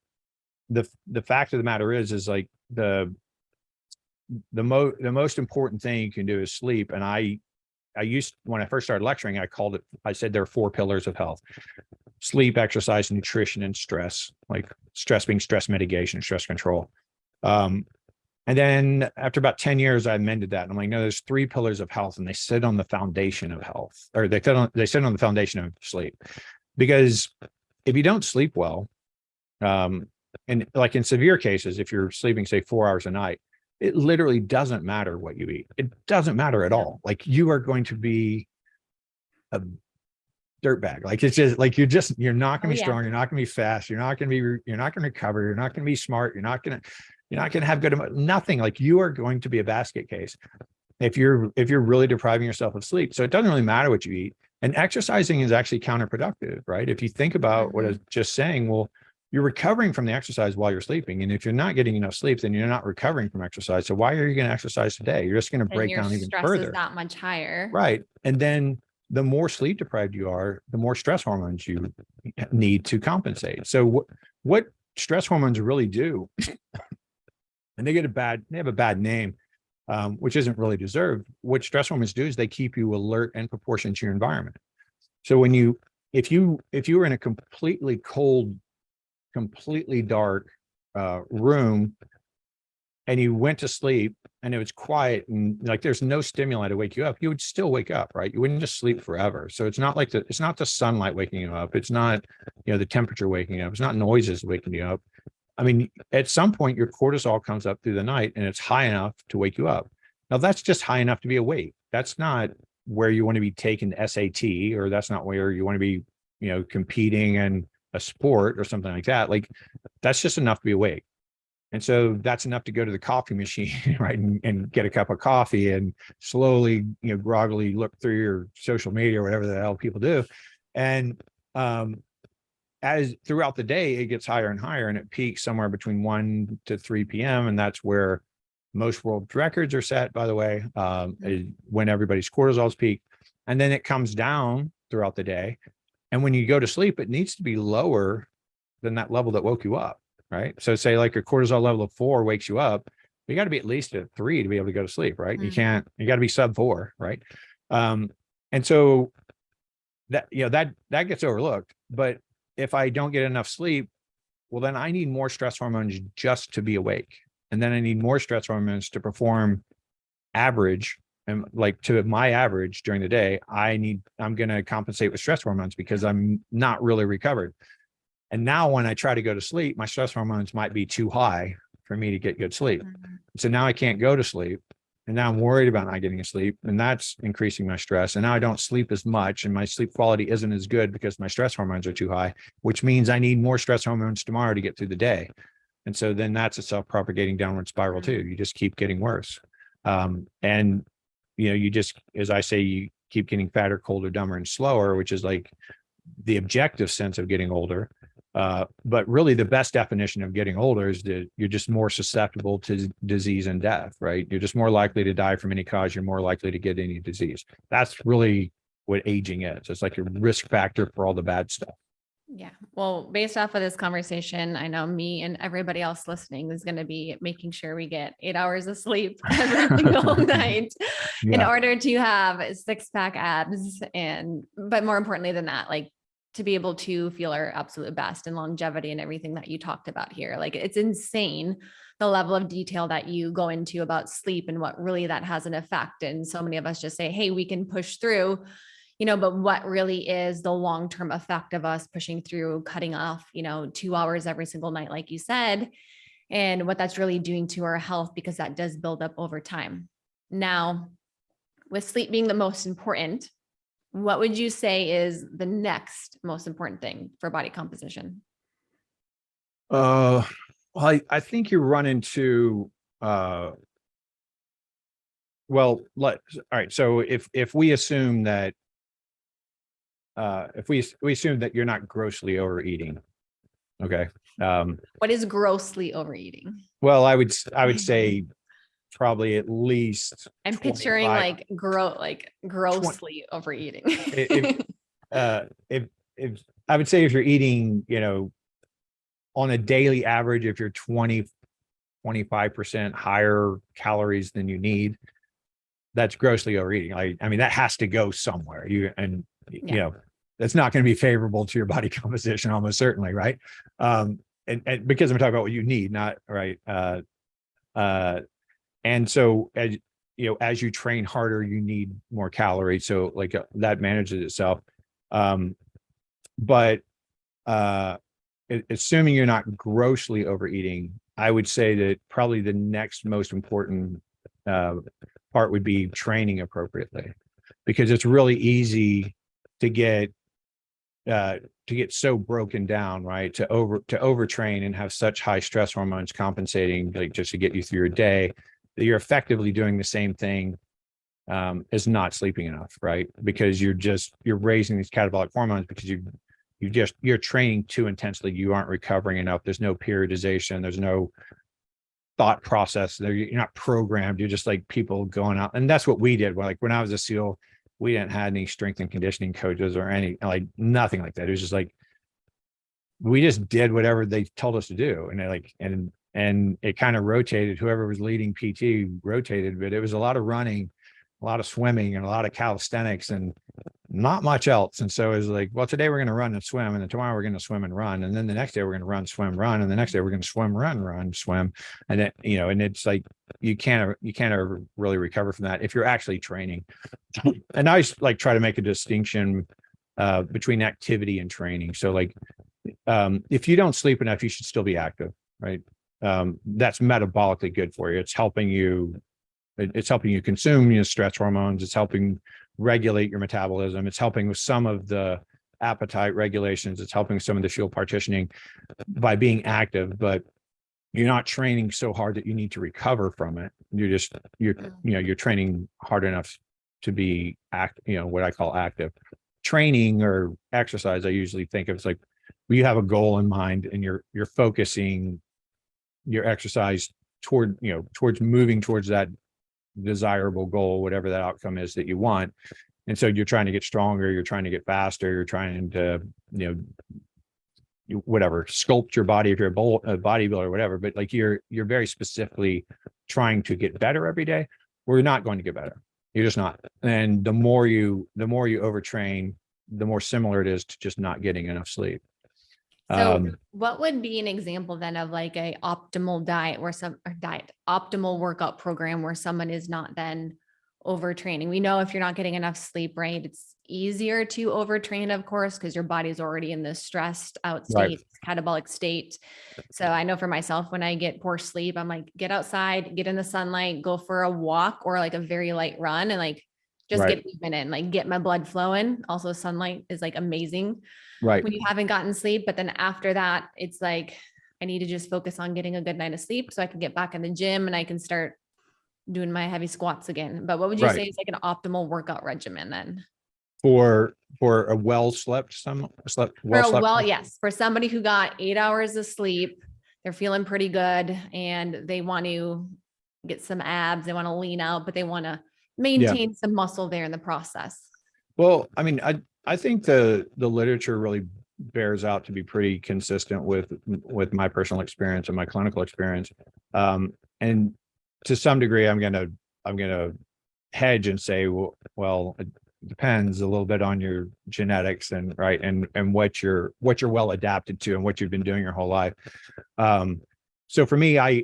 fact of the matter is like the most important thing you can do is sleep. And when I first started lecturing, I said there are 4 pillars of health: sleep, exercise, nutrition, and stress. Like stress being stress mitigation, stress control. And then after about 10 years, I amended that. And I'm like, no, there's 3 pillars of health, and they sit on the foundation of health, or they sit on the foundation of sleep. Because if you don't sleep well, and like in severe cases, if you're sleeping, say 4 hours a night, it literally doesn't matter what you eat. It doesn't matter at all. Like you are going to be a dirtbag. Like it's just like you're not going to be strong. You're not going to be fast. You're not going to recover. You're not going to be smart. You're not going to have nothing. Like you are going to be a basket case if you're really depriving yourself of sleep. So it doesn't really matter what you eat. And exercising is actually counterproductive, right? If you think about what I was just saying, well, you're recovering from the exercise while you're sleeping. And if you're not getting enough sleep, then you're not recovering from exercise. So why are you going to exercise today? You're just going to break down even further. Stress is that much higher. Right. And then the more sleep deprived you are, the more stress hormones you need to compensate. So what stress hormones really do, and they have a bad name, which isn't really deserved. What stress hormones do is they keep you alert and proportionate to your environment. So if you were in a completely cold, completely dark room, and you went to sleep and it was quiet and like there's no stimuli to wake you up, you would still wake up, right? You wouldn't just sleep forever. So it's not the sunlight waking you up. It's not, the temperature waking you up. It's not noises waking you up. I mean, at some point your cortisol comes up through the night and it's high enough to wake you up. Now that's just high enough to be awake. That's not where you want to be taking SAT, or that's not where you want to be, competing in a sport or something like that. Like that's just enough to be awake. And so that's enough to go to the coffee machine, right? And get a cup of coffee and slowly, groggily look through your social media or whatever the hell people do. And as throughout the day, it gets higher and higher, and it peaks somewhere between 1 to 3 p.m. And that's where most world records are set, by the way, when everybody's cortisol's peak. And then it comes down throughout the day. And when you go to sleep, it needs to be lower than that level that woke you up, right? So say like a cortisol level of 4 wakes you up, You got to be at least at 3 to be able to go to sleep, right? Mm. You got to be sub 4, right? And so that, that gets overlooked. But if I don't get enough sleep, well, then I need more stress hormones just to be awake. And then I need more stress hormones to perform average, and like to my average during the day. I'm going to compensate with stress hormones because I'm not really recovered. And now when I try to go to sleep, my stress hormones might be too high for me to get good sleep. Mhm. So now I can't go to sleep. And now I'm worried about not getting sleep, and that's increasing my stress. And now I don't sleep as much, and my sleep quality isn't as good because my stress hormones are too high, which means I need more stress hormones tomorrow to get through the day. And so then that's a self-propagating downward spiral too. You just keep getting worse. And you just, as I say, you keep getting fatter, colder, dumber, and slower, which is like the objective sense of getting older. But really the best definition of getting older is that you're just more susceptible to disease and death, right? You're just more likely to die from any cause. You're more likely to get any disease. That's really what aging is. It's like a risk factor for all the bad stuff. Yeah. Well, based off of this conversation, I know me and everybody else listening is going to be making sure we get 8 hours of sleep every single night in order to have 6-pack abs. But more importantly than that, like to be able to feel our absolute best and longevity and everything that you talked about here. Like it's insane the level of detail that you go into about sleep and what really that has an effect. And so many of us just say, hey, we can push through, but what really is the long-term effect of us pushing through, cutting off, 2 hours every single night, like you said, and what that's really doing to our health, because that does build up over time. Now, with sleep being the most important, what would you say is the next most important thing for body composition? Well, I think you run into, all right. So if we assume that, if we assume that you're not grossly overeating, okay. What is grossly overeating? Well, I would say probably at least. I'm picturing like grossly overeating. if I would say if you're eating, on a daily average, if you're 25% higher calories than you need, that's grossly overeating. I mean, that has to go somewhere. That's not going to be favorable to your body composition, almost certainly, right? And because I'm talking about what you need, not right. And so as you train harder, you need more calories. So that manages itself. But assuming you're not grossly overeating, I would say that probably the next most important part would be training appropriately, because it's really easy to get so broken down, right? To overtrain and have such high stress hormones compensating, like just to get you through your day, that you're effectively doing the same thing as not sleeping enough, right? Because you're raising these catabolic hormones because you're training too intensely. You aren't recovering enough. There's no periodization. There's no thought process. You're not programmed. You're just like people going out. And that's what we did. Like when I was a SEAL, we didn't have any strength and conditioning coaches or nothing like that. It was just like, we just did whatever they told us to do. And it kind of rotated. Whoever was leading PT rotated, but it was a lot of running, a lot of swimming, and a lot of calisthenics, and not much else. And so it was like, well, today we're going to run and swim, and then tomorrow we're going to swim and run, and then the next day we're going to run, swim, run, and the next day we're going to swim, run, swim, and then and it's like you can't ever really recover from that if you're actually training. And I try to make a distinction between activity and training. So if you don't sleep enough, you should still be active, right? That's metabolically good for you. It's helping you consume stress hormones. It's helping regulate your metabolism. It's helping with some of the appetite regulations. It's helping some of the fuel partitioning by being active, but you're not training so hard that you need to recover from it. You're training hard enough to be what I call active. Training or exercise, I usually think of as like, you have a goal in mind and you're focusing your exercise towards moving towards that desirable goal, whatever that outcome is that you want. And so you're trying to get stronger, you're trying to get faster, you're trying to, whatever, sculpt your body if you're a bodybuilder or whatever, but like you're very specifically trying to get better every day, we're not going to get better. You're just not. And the more you overtrain, the more similar it is to just not getting enough sleep. So what would be an example then of like a optimal diet optimal workout program where someone is not then overtraining? We know if you're not getting enough sleep, right? It's easier to overtrain, of course, because your body's already in this stressed out state, catabolic state. So I know for myself, when I get poor sleep, I'm like, get outside, get in the sunlight, go for a walk or like a very light run and like just get movement in, like get my blood flowing. Also, sunlight is like amazing when you haven't gotten sleep. But then after that, it's like, I need to just focus on getting a good night of sleep so I can get back in the gym and I can start doing my heavy squats again. But what would you say is like an optimal workout regimen then? For a Yes. For somebody who got 8 hours of sleep, they're feeling pretty good and they want to get some abs, they want to lean out, but they want to maintain some muscle there in the process. Well, I mean, I think the literature really bears out to be pretty consistent with my personal experience and my clinical experience. And to some degree, I'm gonna hedge and say, well, it depends a little bit on your genetics and what you're well adapted to and what you've been doing your whole life. So for me, I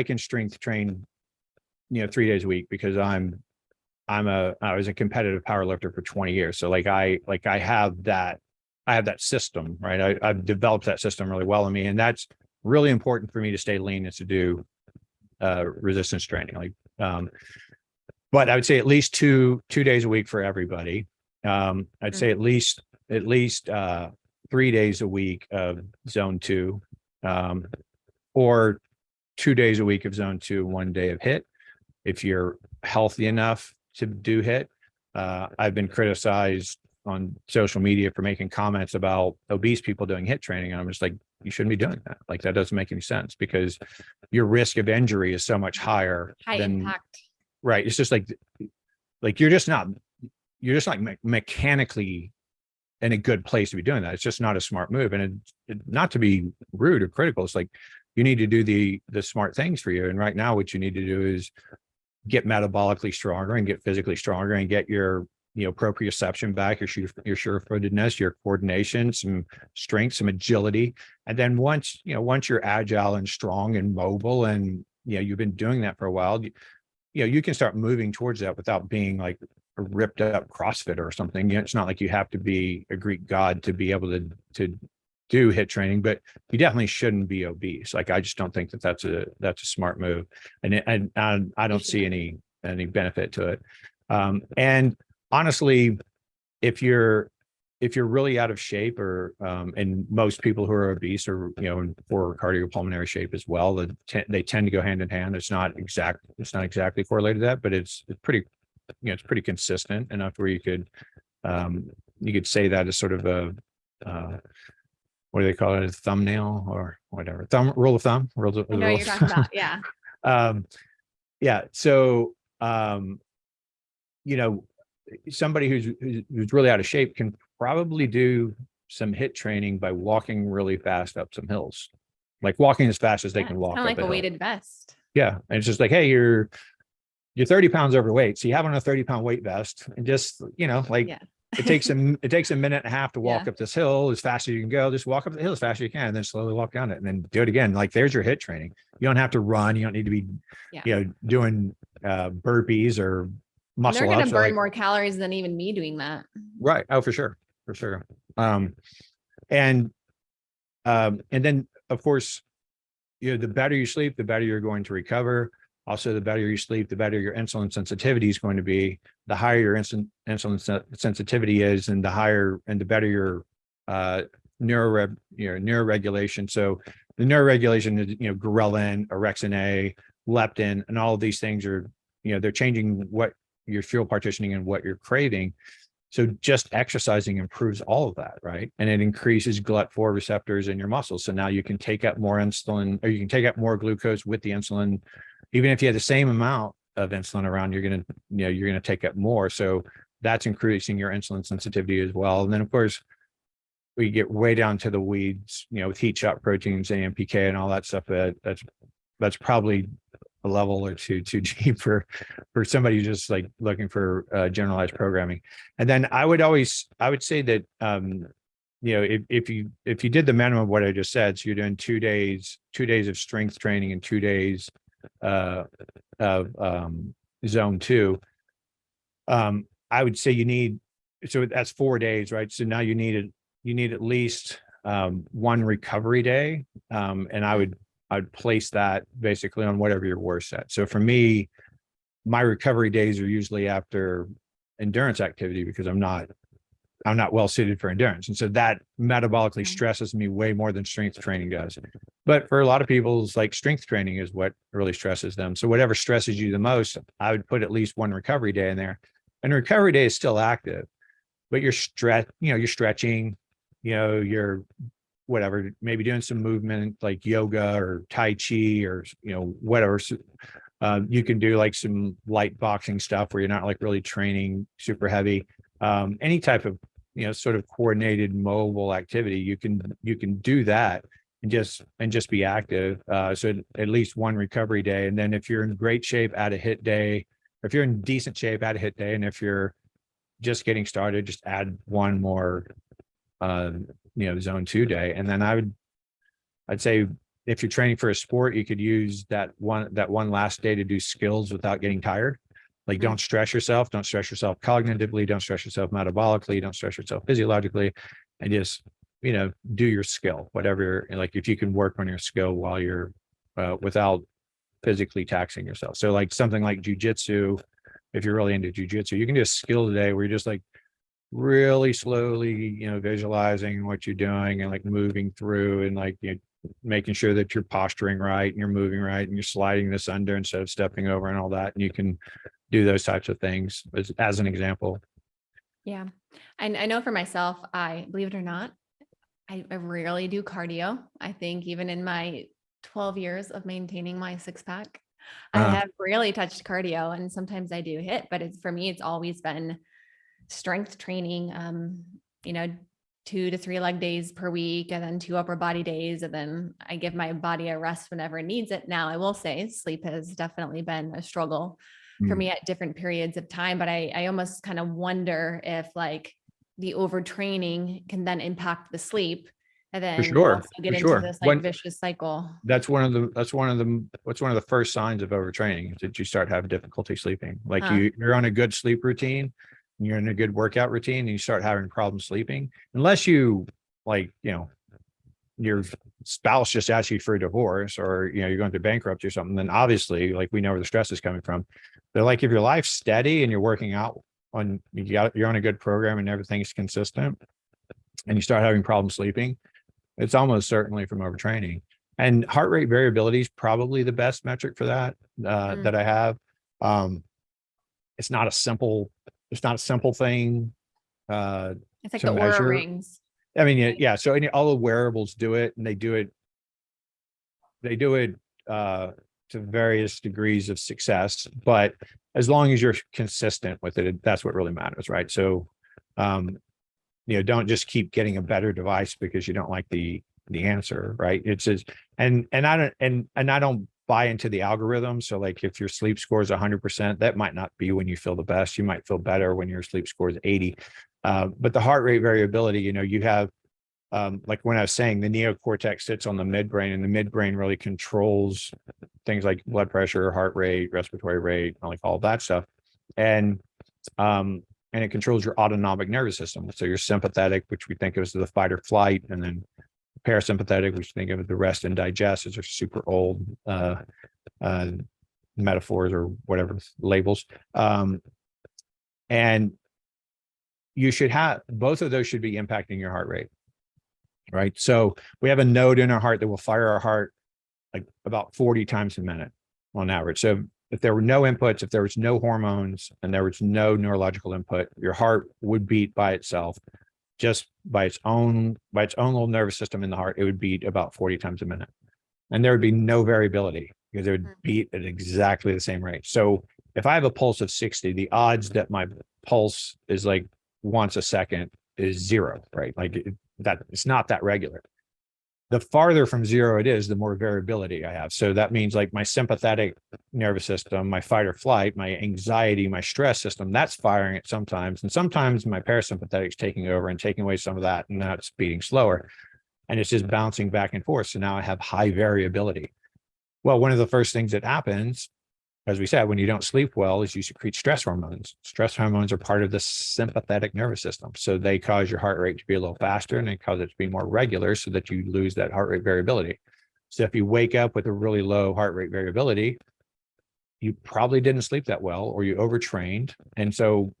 can strength train, 3 days a week because I was a competitive power lifter for 20 years. So I have that system, right? I've developed that system really well in me. And that's really important for me to stay lean, is to do resistance training. But I would say at least two days a week for everybody. I'd say at least 3 days a week of zone 2, or 2 days a week of zone 2, 1 day of HIIT. If you're healthy enough to do HIIT, I've been criticized on social media for making comments about obese people doing HIIT training. And I'm just like, you shouldn't be doing that. Like, that doesn't make any sense because your risk of injury is so much higher. High impact. Right. It's just like you're just not mechanically in a good place to be doing that. It's just not a smart move. And not to be rude or critical, it's like you need to do the smart things for you. And right now, what you need to do is get metabolically stronger and get physically stronger and get your proprioception back, your sure-footedness, your coordination, some strength, some agility. And then once you're agile and strong and mobile and you've been doing that for a while, you can start moving towards that without being like a ripped up CrossFitter or something. It's not like you have to be a Greek god to be able to do HIIT training, but you definitely shouldn't be obese. Like, I just don't think that's a smart move. And I don't see any benefit to it. And honestly, if you're really out of shape, or and most people who are obese are in poor cardiopulmonary shape as well, they tend to go hand in hand. It's not exactly correlated to that, but it's pretty consistent enough where you could say that as sort of a what do they call it, a thumbnail or whatever, rule of thumb. I know what you're talking about. Yeah. So somebody who's really out of shape can probably do some HIIT training by walking really fast up some hills, like walking as fast as they can walk. Kind of like a weighted vest. Yeah. And it's just like, hey, you're 30 pounds overweight, so you have on a 30-pound weight vest, and just it takes a minute and a half to walk up this hill as fast as you can go. Just walk up the hill as fast as you can, and then slowly walk down it, and then do it again. Like, there's your HIIT training. You don't have to run. You don't need to be doing burpees or muscle ups. They're going to burn more calories than even me doing that. Right. Oh, for sure. And then of course, the better you sleep, the better you're going to recover. Also, the better you sleep, the better your insulin sensitivity is going to be. The higher your insulin sensitivity is, and the better your neuroregulation. So the neuroregulation is, ghrelin, orexin A, leptin, and all of these things are, they're changing what your fuel partitioning and what you're craving. So just exercising improves all of that, right? And it increases GLUT4 receptors in your muscles. So now you can take up more insulin, or you can take up more glucose with the insulin. Even if you have the same amount of insulin around, you're going to take up more. So that's increasing your insulin sensitivity as well. And then of course, we get way down to the weeds, with heat shock proteins, AMPK and all that stuff, that's probably a level or two too deep for somebody just like looking for generalized programming. And then I would say that if you did the minimum of what I just said, so you're doing 2 days of strength training and 2 days of zone 2, I would say so that's 4 days, right? So now you need at least one recovery day, and I'd place that basically on whatever you're worse at. So for me, my recovery days are usually after endurance activity because I'm not well suited for endurance. And so that metabolically stresses me way more than strength training does. But for a lot of people, it's like strength training is what really stresses them. So whatever stresses you the most, I would put at least one recovery day in there. And the recovery day is still active, but you're stretching, you're whatever, maybe doing some movement like yoga or Tai Chi or, whatever. You can do like some light boxing stuff where you're not like really training super heavy. Any type of, sort of coordinated mobile activity, you can do that and just be active. So at least one recovery day. And then if you're in great shape, add a HIIT day. If you're in decent shape, add a HIIT day. And if you're just getting started, just add one more zone 2 day. And then I'd say if you're training for a sport, you could use that one last day to do skills without getting tired. Like don't stress yourself cognitively, don't stress yourself metabolically, don't stress yourself physiologically, and just do your skill, whatever. Like if you can work on your skill while you're without physically taxing yourself. So like something like jujitsu, if you're really into jujitsu, you can do a skill today where you're just like really slowly, visualizing what you're doing and like moving through and like, making sure that you're posturing right and you're moving right and you're sliding this under instead of stepping over and all that. And you can do those types of things as an example. Yeah. I know for myself, I believe it or not, I rarely do cardio. I think even in my 12 years of maintaining my six pack, I have rarely touched cardio, and sometimes I do HIIT, but for me, it's always been strength training, 2 to 3 leg days per week, and then 2 upper body days. And then I give my body a rest whenever it needs it. Now, I will say sleep has definitely been a struggle for me at different periods of time, but I almost kind of wonder if like the overtraining can then impact the sleep, and then also get into this like vicious cycle. That's one of the first signs of overtraining is that you start having difficulty sleeping. Like you're on a good sleep routine, you're in a good workout routine, and you start having problems sleeping, unless you like, your spouse just asks you for a divorce, or, you're going through bankruptcy or something, then obviously like we know where the stress is coming from. But like if your life's steady and you're working out you're on a good program and everything's consistent, and you start having problems sleeping, it's almost certainly from overtraining. And heart rate variability is probably the best metric for that, that I have. It's not a simple thing. It's like the Oura rings. I mean, yeah. So all the wearables do it, and they do it to various degrees of success. But as long as you're consistent with it, that's what really matters, right? So, don't just keep getting a better device because you don't like the answer, right? It's just, and I don't buy into the algorithm. So like if your sleep score is 100%, that might not be when you feel the best. You might feel better when your sleep score is 80. But the heart rate variability, you have, like when I was saying, the neocortex sits on the midbrain, and the midbrain really controls things like blood pressure, heart rate, respiratory rate, like all that stuff. And it controls your autonomic nervous system. So your sympathetic, which we think of as the fight or flight, and then parasympathetic, which we think of as the rest and digest. These are super old metaphors or whatever labels. And you should have, both of those should be impacting your heart rate, right? So we have a node in our heart that will fire our heart like about 40 times a minute on average. So if there were no inputs, if there was no hormones, and there was no neurological input, your heart would beat by itself, just by its own little nervous system in the heart. It would beat about 40 times a minute, and there would be no variability because it would beat at exactly the same rate. So if I have a pulse of 60, the odds that my pulse is like once a second is 0, right? Like that it's not that regular. The farther from zero it is, the more variability I have. So that means like my sympathetic nervous system, my fight or flight, my anxiety, my stress system, that's firing it sometimes. And sometimes my parasympathetic's taking over and taking away some of that, and now it's beating slower. And it's just bouncing back and forth. So now I have high variability. Well, one of the first things that happens, as we said, when you don't sleep well, is you secrete stress hormones. Stress hormones are part of the sympathetic nervous system. So they cause your heart rate to be a little faster, and they cause it to be more regular so that you lose that heart rate variability. So if you wake up with a really low heart rate variability, you probably didn't sleep that well, or you overtrained. And so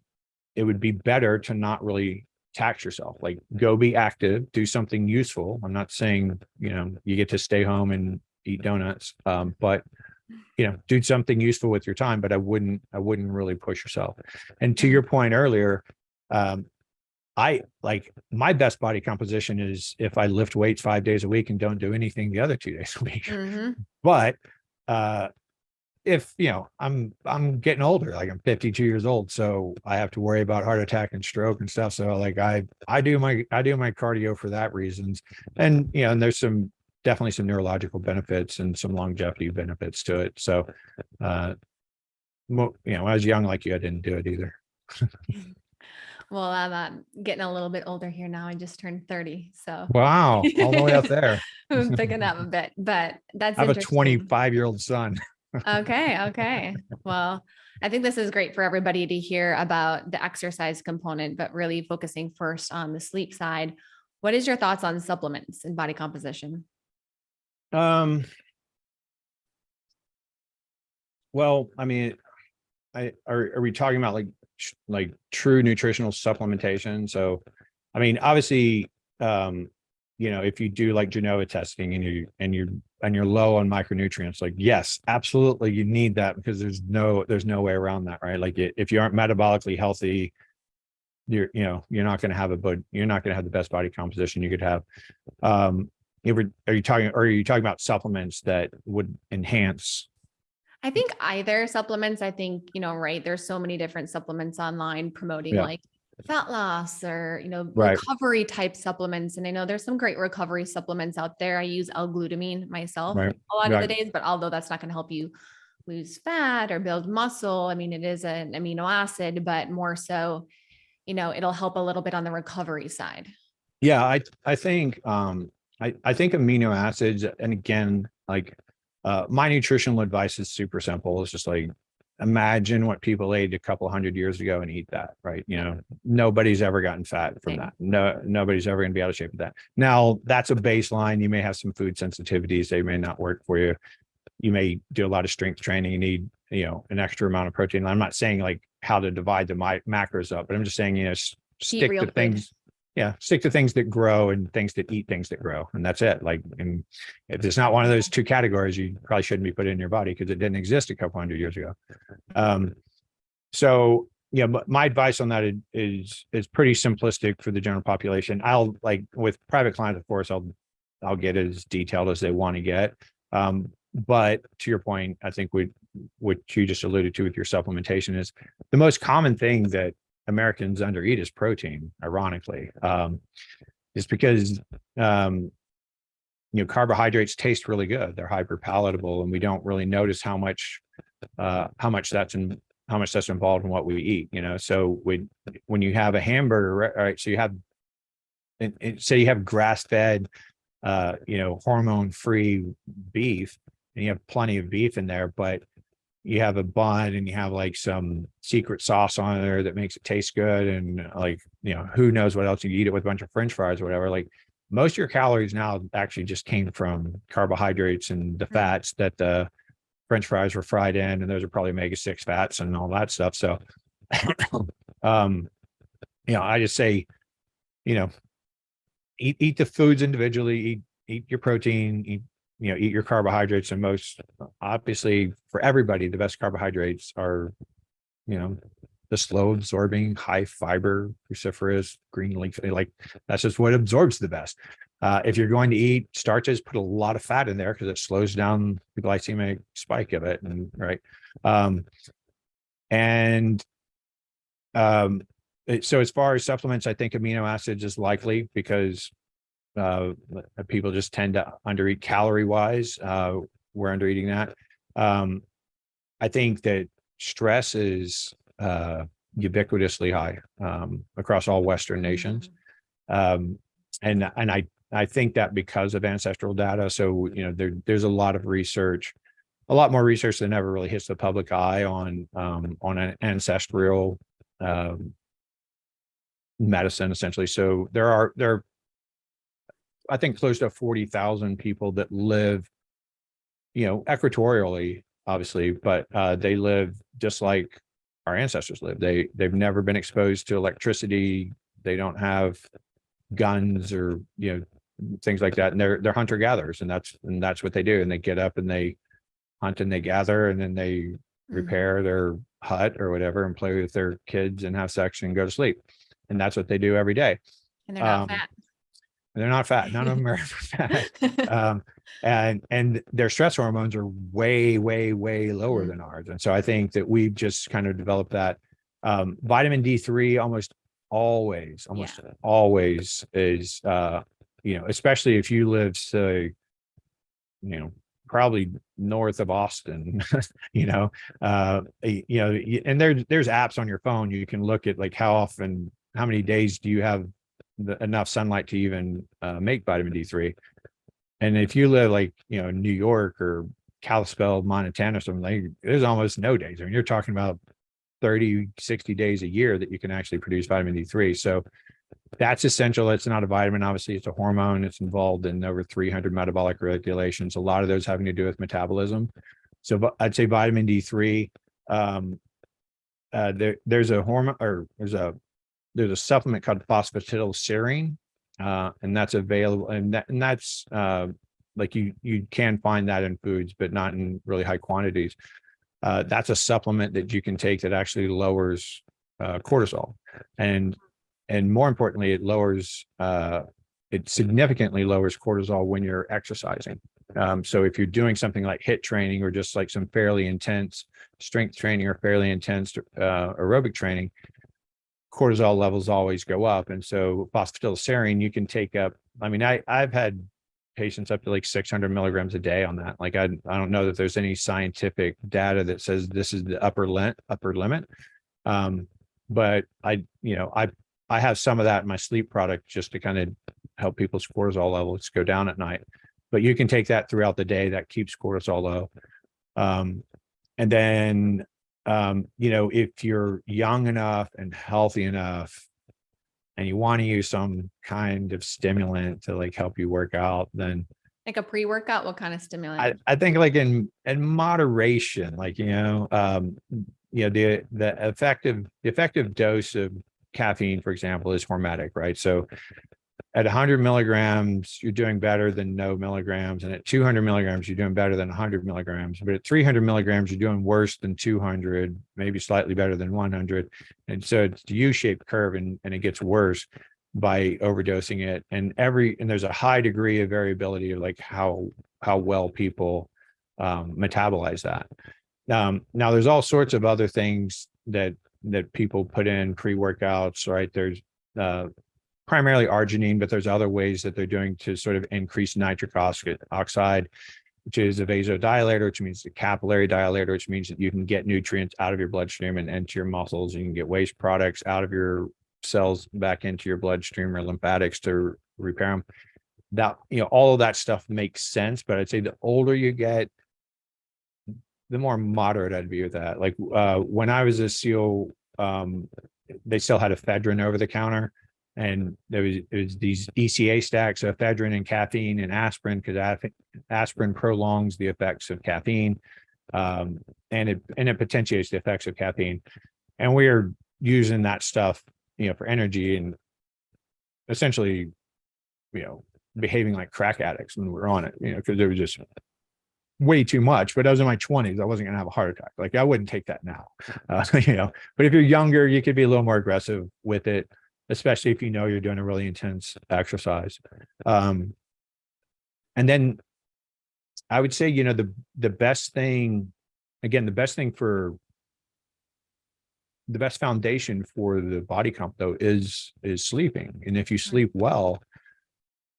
it would be better to not really tax yourself. Like, go be active, do something useful. I'm not saying, you get to stay home and eat donuts, but do something useful with your time, but I wouldn't really push yourself. And to your point earlier, I like my best body composition is if I lift weights 5 days a week and don't do anything the other 2 days a week. But if I'm getting older, like I'm 52 years old, so I have to worry about heart attack and stroke and stuff. So like I do my cardio for that reasons. And and there's definitely some neurological benefits and some longevity benefits to it. So when I was young like you, I didn't do it either. Well, I'm getting a little bit older here now. I just turned 30. So wow, all the way up there. I'm picking up a bit, but that's I have a interesting. 25-year-old son. Okay. Well, I think this is great for everybody to hear about the exercise component, but really focusing first on the sleep side. What is your thoughts on supplements and body composition? Well, I mean, are we talking about like true nutritional supplementation? So, I mean, obviously, if you do like Genova testing and you're low on micronutrients, like, yes, absolutely, you need that, because there's no way around that, right? Like, if you aren't metabolically healthy, you're not going to have the best body composition you could have. Are you talking about supplements that would enhance? I think either supplements. I think, right, there's so many different supplements online promoting like fat loss or, recovery type supplements. And I know there's some great recovery supplements out there. I use L-glutamine myself a lot of the days, but although that's not going to help you lose fat or build muscle, I mean, it is an amino acid, but more so, it'll help a little bit on the recovery side. Yeah. I think amino acids, and again, like, my nutritional advice is super simple. It's just like, imagine what people ate a couple 100 years ago and eat that, right? Nobody's ever gotten fat from that. Nobody's ever going to be out of shape with that. Now, that's a baseline. You may have some food sensitivities. They may not work for you. You may do a lot of strength training. You need, an extra amount of protein. I'm not saying like how to divide the macros up, but I'm just saying, stick to things. Yeah, stick to things that grow and things that eat things that grow. And that's it. Like, and if it's not one of those two categories, you probably shouldn't be put in your body, because it didn't exist a couple 100 years ago. So my advice on that is pretty simplistic for the general population. I'll, like, with private clients, of course, I'll get as detailed as they want to get. But to your point, I think what you just alluded to with your supplementation is the most common thing that Americans undereat is protein, ironically. It's because carbohydrates taste really good. They're hyper palatable, and we don't really notice how much that's involved in what we eat. So when you have a hamburger, right? So you have, say you have grass-fed hormone-free beef, and you have plenty of beef in there, but you have a bun and you have like some secret sauce on there that makes it taste good. And like, who knows what else, you eat it with a bunch of French fries or whatever. Like, most of your calories now actually just came from carbohydrates and the fats that the French fries were fried in. And those are probably omega-6 fats and all that stuff. So, I just say, eat the foods individually, eat your protein, eat your carbohydrates. And most obviously for everybody, the best carbohydrates are, the slow absorbing, high fiber, cruciferous, green leafy, like that's just what absorbs the best. If you're going to eat starches, put a lot of fat in there because it slows down the glycemic spike of it. And right. So as far as supplements, I think amino acids is likely, because People just tend to undereat calorie wise. We're under eating that. I think that stress is ubiquitously high across all Western nations. And I think that because of ancestral data. So, there's a lot of research, a lot more research than ever really hits the public eye on an ancestral medicine, essentially. So there are, I think, close to 40,000 people that live, equatorially, obviously, but they live just like our ancestors lived. They've never been exposed to electricity. They don't have guns or things like that, and they're hunter gatherers, and that's what they do. And they get up and they hunt and they gather, and then they repair their hut or whatever and play with their kids and have sex and go to sleep. And that's what they do every day. And they're not fat. They're not fat. None of them are ever fat. And their stress hormones are way, way, way lower than ours. And so I think that we've just kind of developed that. Vitamin D3 almost always is, especially if you live, say, probably north of Austin, and there's apps on your phone. You can look at like how many days do you have enough sunlight to even make vitamin D3. And if you live like, New York or Kalispell, Montana, or something, like, there's almost no days. I mean, you're talking about 30, 60 days a year that you can actually produce vitamin D3. So that's essential. It's not a vitamin. Obviously, it's a hormone. It's involved in over 300 metabolic regulations, a lot of those having to do with metabolism. So I'd say vitamin D3, there's a hormone, or there's a supplement called phosphatidylserine, and that's available. And that's like you can find that in foods, but not in really high quantities. That's a supplement that you can take that actually lowers cortisol, and more importantly, it significantly lowers cortisol when you're exercising. So if you're doing something like HIIT training or just like some fairly intense strength training or fairly intense aerobic training, cortisol levels always go up. And so phosphatidylserine, you can take up, I mean, I've had patients up to like 600 milligrams a day on that. Like, I don't know that there's any scientific data that says this is the upper limit. But I have some of that in my sleep product just to kind of help people's cortisol levels go down at night. But you can take that throughout the day. That keeps cortisol low. And then, if you're young enough and healthy enough and you want to use some kind of stimulant to like help you work out, then like a pre-workout, what kind of stimulant? I think like in moderation, like, the effective dose of caffeine, for example, is hormetic, right? So at 100 milligrams, you're doing better than no milligrams. And at 200 milligrams, you're doing better than 100 milligrams. But at 300 milligrams, you're doing worse than 200, maybe slightly better than 100. And so it's the U-shaped curve, and it gets worse by overdosing it. And there's a high degree of variability of like how well people metabolize that. Now, there's all sorts of other things that people put in pre-workouts, right? There's primarily arginine, but there's other ways that they're doing to sort of increase nitric oxide, which is a vasodilator, which means a capillary dilator, which means that you can get nutrients out of your bloodstream and into your muscles. You can get waste products out of your cells back into your bloodstream or lymphatics to repair them. That, all of that stuff makes sense, but I'd say the older you get, the more moderate I'd be with that. Like when I was a SEAL, they still had ephedrine over the counter. And it was these ECA stacks, so ephedrine and caffeine and aspirin, because aspirin prolongs the effects of caffeine, and it potentiates the effects of caffeine. And we are using that stuff, for energy, and essentially, behaving like crack addicts when we were on it, because there was just way too much. But I was in my 20s. I wasn't going to have a heart attack. Like, I wouldn't take that now, but if you're younger, you could be a little more aggressive with it, especially if you're doing a really intense exercise. And then I would say, the best foundation for the body comp though is sleeping. And if you sleep well,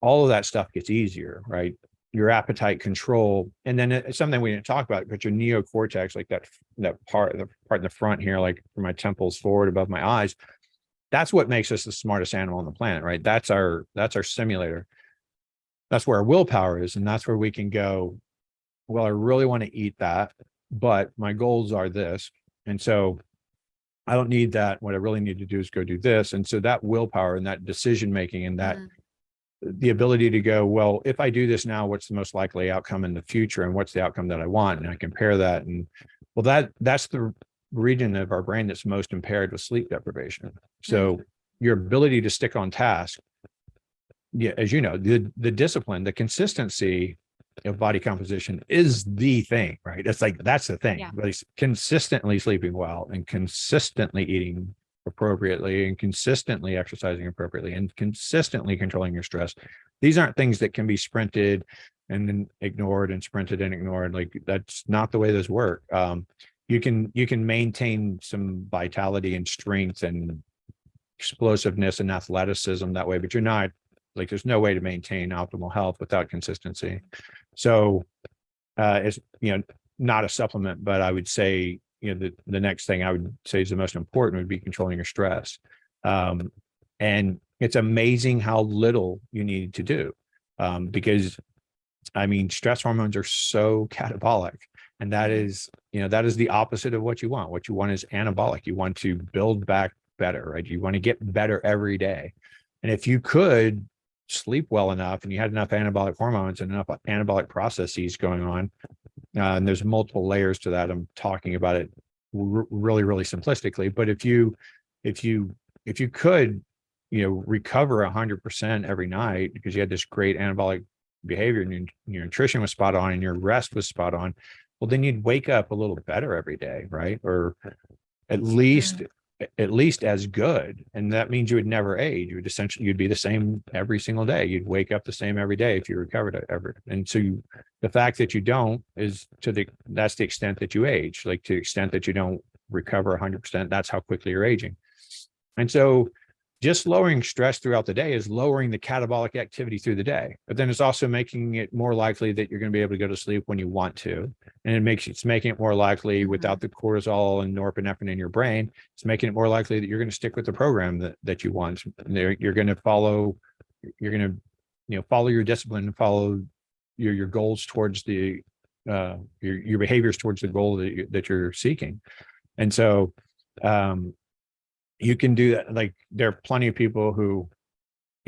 all of that stuff gets easier, right? Your appetite control. And then it's something we didn't talk about, but your neocortex, like that part in the front here, like from my temples forward above my eyes, that's what makes us the smartest animal on the planet, right? That's our simulator. That's where our willpower is. And that's where we can go, well, I really want to eat that, but my goals are this. And so I don't need that. What I really need to do is go do this. And so that willpower and that decision making and that the ability to go, well, if I do this now, what's the most likely outcome in the future? And what's the outcome that I want? And I compare that. And well, that's the region of our brain that's most impaired with sleep deprivation. So your ability to stick on task, yeah, as you know, the discipline, the consistency of body composition is the thing, right? It's like, that's the thing. But it's consistently sleeping well and consistently eating appropriately and consistently exercising appropriately and consistently controlling your stress. These aren't things that can be sprinted and then ignored and sprinted and ignored. Like, that's not the way those work. You can maintain some vitality and strength and explosiveness and athleticism that way, but you're not, like, there's no way to maintain optimal health without consistency. So it's, not a supplement, but I would say, the next thing I would say is the most important would be controlling your stress. And it's amazing how little you need to do, because stress hormones are so catabolic, and that is the opposite of what you want. What you want is anabolic. You want to build back better, right? You want to get better every day. And if you could sleep well enough and you had enough anabolic hormones and enough anabolic processes going on, and there's multiple layers to that. I'm talking about it really, really simplistically, but if you could, recover 100% every night because you had this great anabolic behavior and your nutrition was spot on and your rest was spot on, well, then you'd wake up a little better every day, right? Or at least as good. And that means you would never age. You'd be the same every single day. You'd wake up the same every day if you recovered ever. And so the fact that you don't that's the extent that you age, like to the extent that you don't recover 100%, that's how quickly you're aging. And so just lowering stress throughout the day is lowering the catabolic activity through the day, but then it's also making it more likely that you're going to be able to go to sleep when you want to. And it's making it more likely without the cortisol and norepinephrine in your brain. It's making it more likely that you're going to stick with the program that you want. You're going to follow your discipline and follow your goals towards your behaviors towards the goal that you're seeking. And so, you can do that. Like, there are plenty of people who,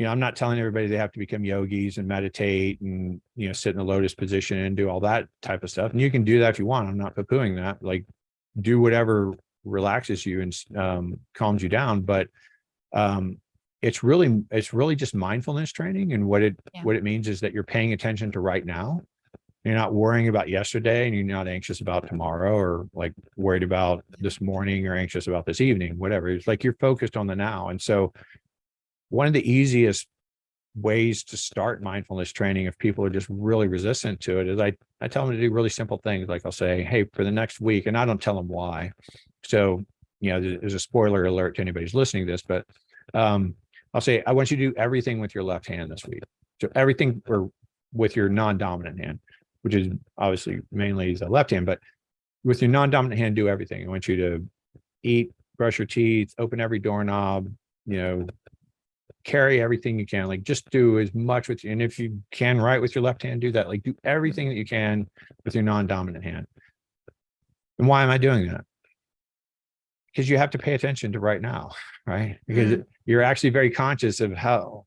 I'm not telling everybody they have to become yogis and meditate and, sit in the lotus position and do all that type of stuff. And you can do that if you want. I'm not poo-pooing that. Like, do whatever relaxes you and calms you down. But it's really just mindfulness training. And what it means is that you're paying attention to right now. You're not worrying about yesterday and you're not anxious about tomorrow or like worried about this morning or anxious about this evening, whatever. It's like you're focused on the now. And so one of the easiest ways to start mindfulness training, if people are just really resistant to it, is I tell them to do really simple things. Like, I'll say, hey, for the next week, and I don't tell them why. So, there's a spoiler alert to anybody who's listening to this, but I'll say, I want you to do everything with your left hand this week. So everything or with your non-dominant hand, which is obviously mainly the left hand, but with your non-dominant hand, do everything. I want you to eat, brush your teeth, open every doorknob, carry everything you can, like just do as much with you. And if you can write with your left hand, do that, like do everything that you can with your non-dominant hand. And why am I doing that? Because you have to pay attention to right now, right? Because you're actually very conscious of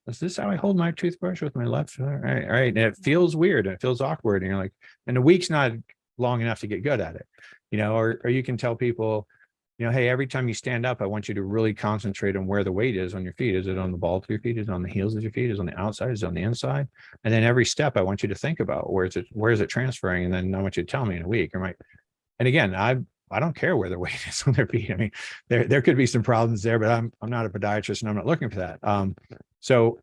is this how I hold my toothbrush with my left? All right. And it feels weird and it feels awkward. And you're like, and the week's not long enough to get good at it, or you can tell people, hey, every time you stand up, I want you to really concentrate on where the weight is on your feet. Is it on the balls of your feet? Is it on the heels of your feet? Is it on the outside? Is it on the inside? And then every step, I want you to think about where is it transferring? And then I want you to tell me in a week. And again, I don't care where the weight is on their feet. I mean, there could be some problems there, but I'm not a podiatrist and I'm not looking for that. So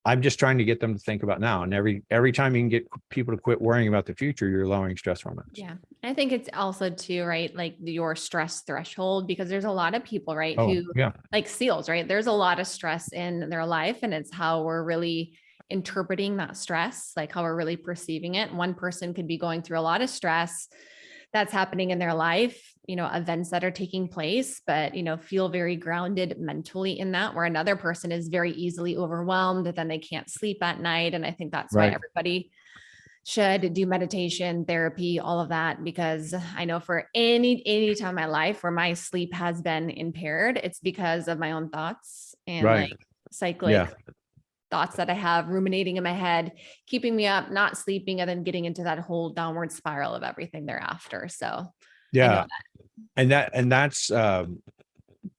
I'm just trying to get them to think about now. And every time you can get people to quit worrying about the future, you're lowering stress hormones. Yeah. I think it's also too, right? Like your stress threshold, because there's a lot of people, right? Who like SEALs, right? There's a lot of stress in their life and it's how we're really interpreting that stress, like how we're really perceiving it. One person could be going through a lot of stress that's happening in their life, events that are taking place, but, feel very grounded mentally in that, where another person is very easily overwhelmed, then they can't sleep at night. And I think that's why everybody should do meditation, therapy, all of that, because I know for any time in my life where my sleep has been impaired, it's because of my own thoughts and like cyclic thoughts that I have ruminating in my head, keeping me up, not sleeping, and then getting into that whole downward spiral of everything thereafter. So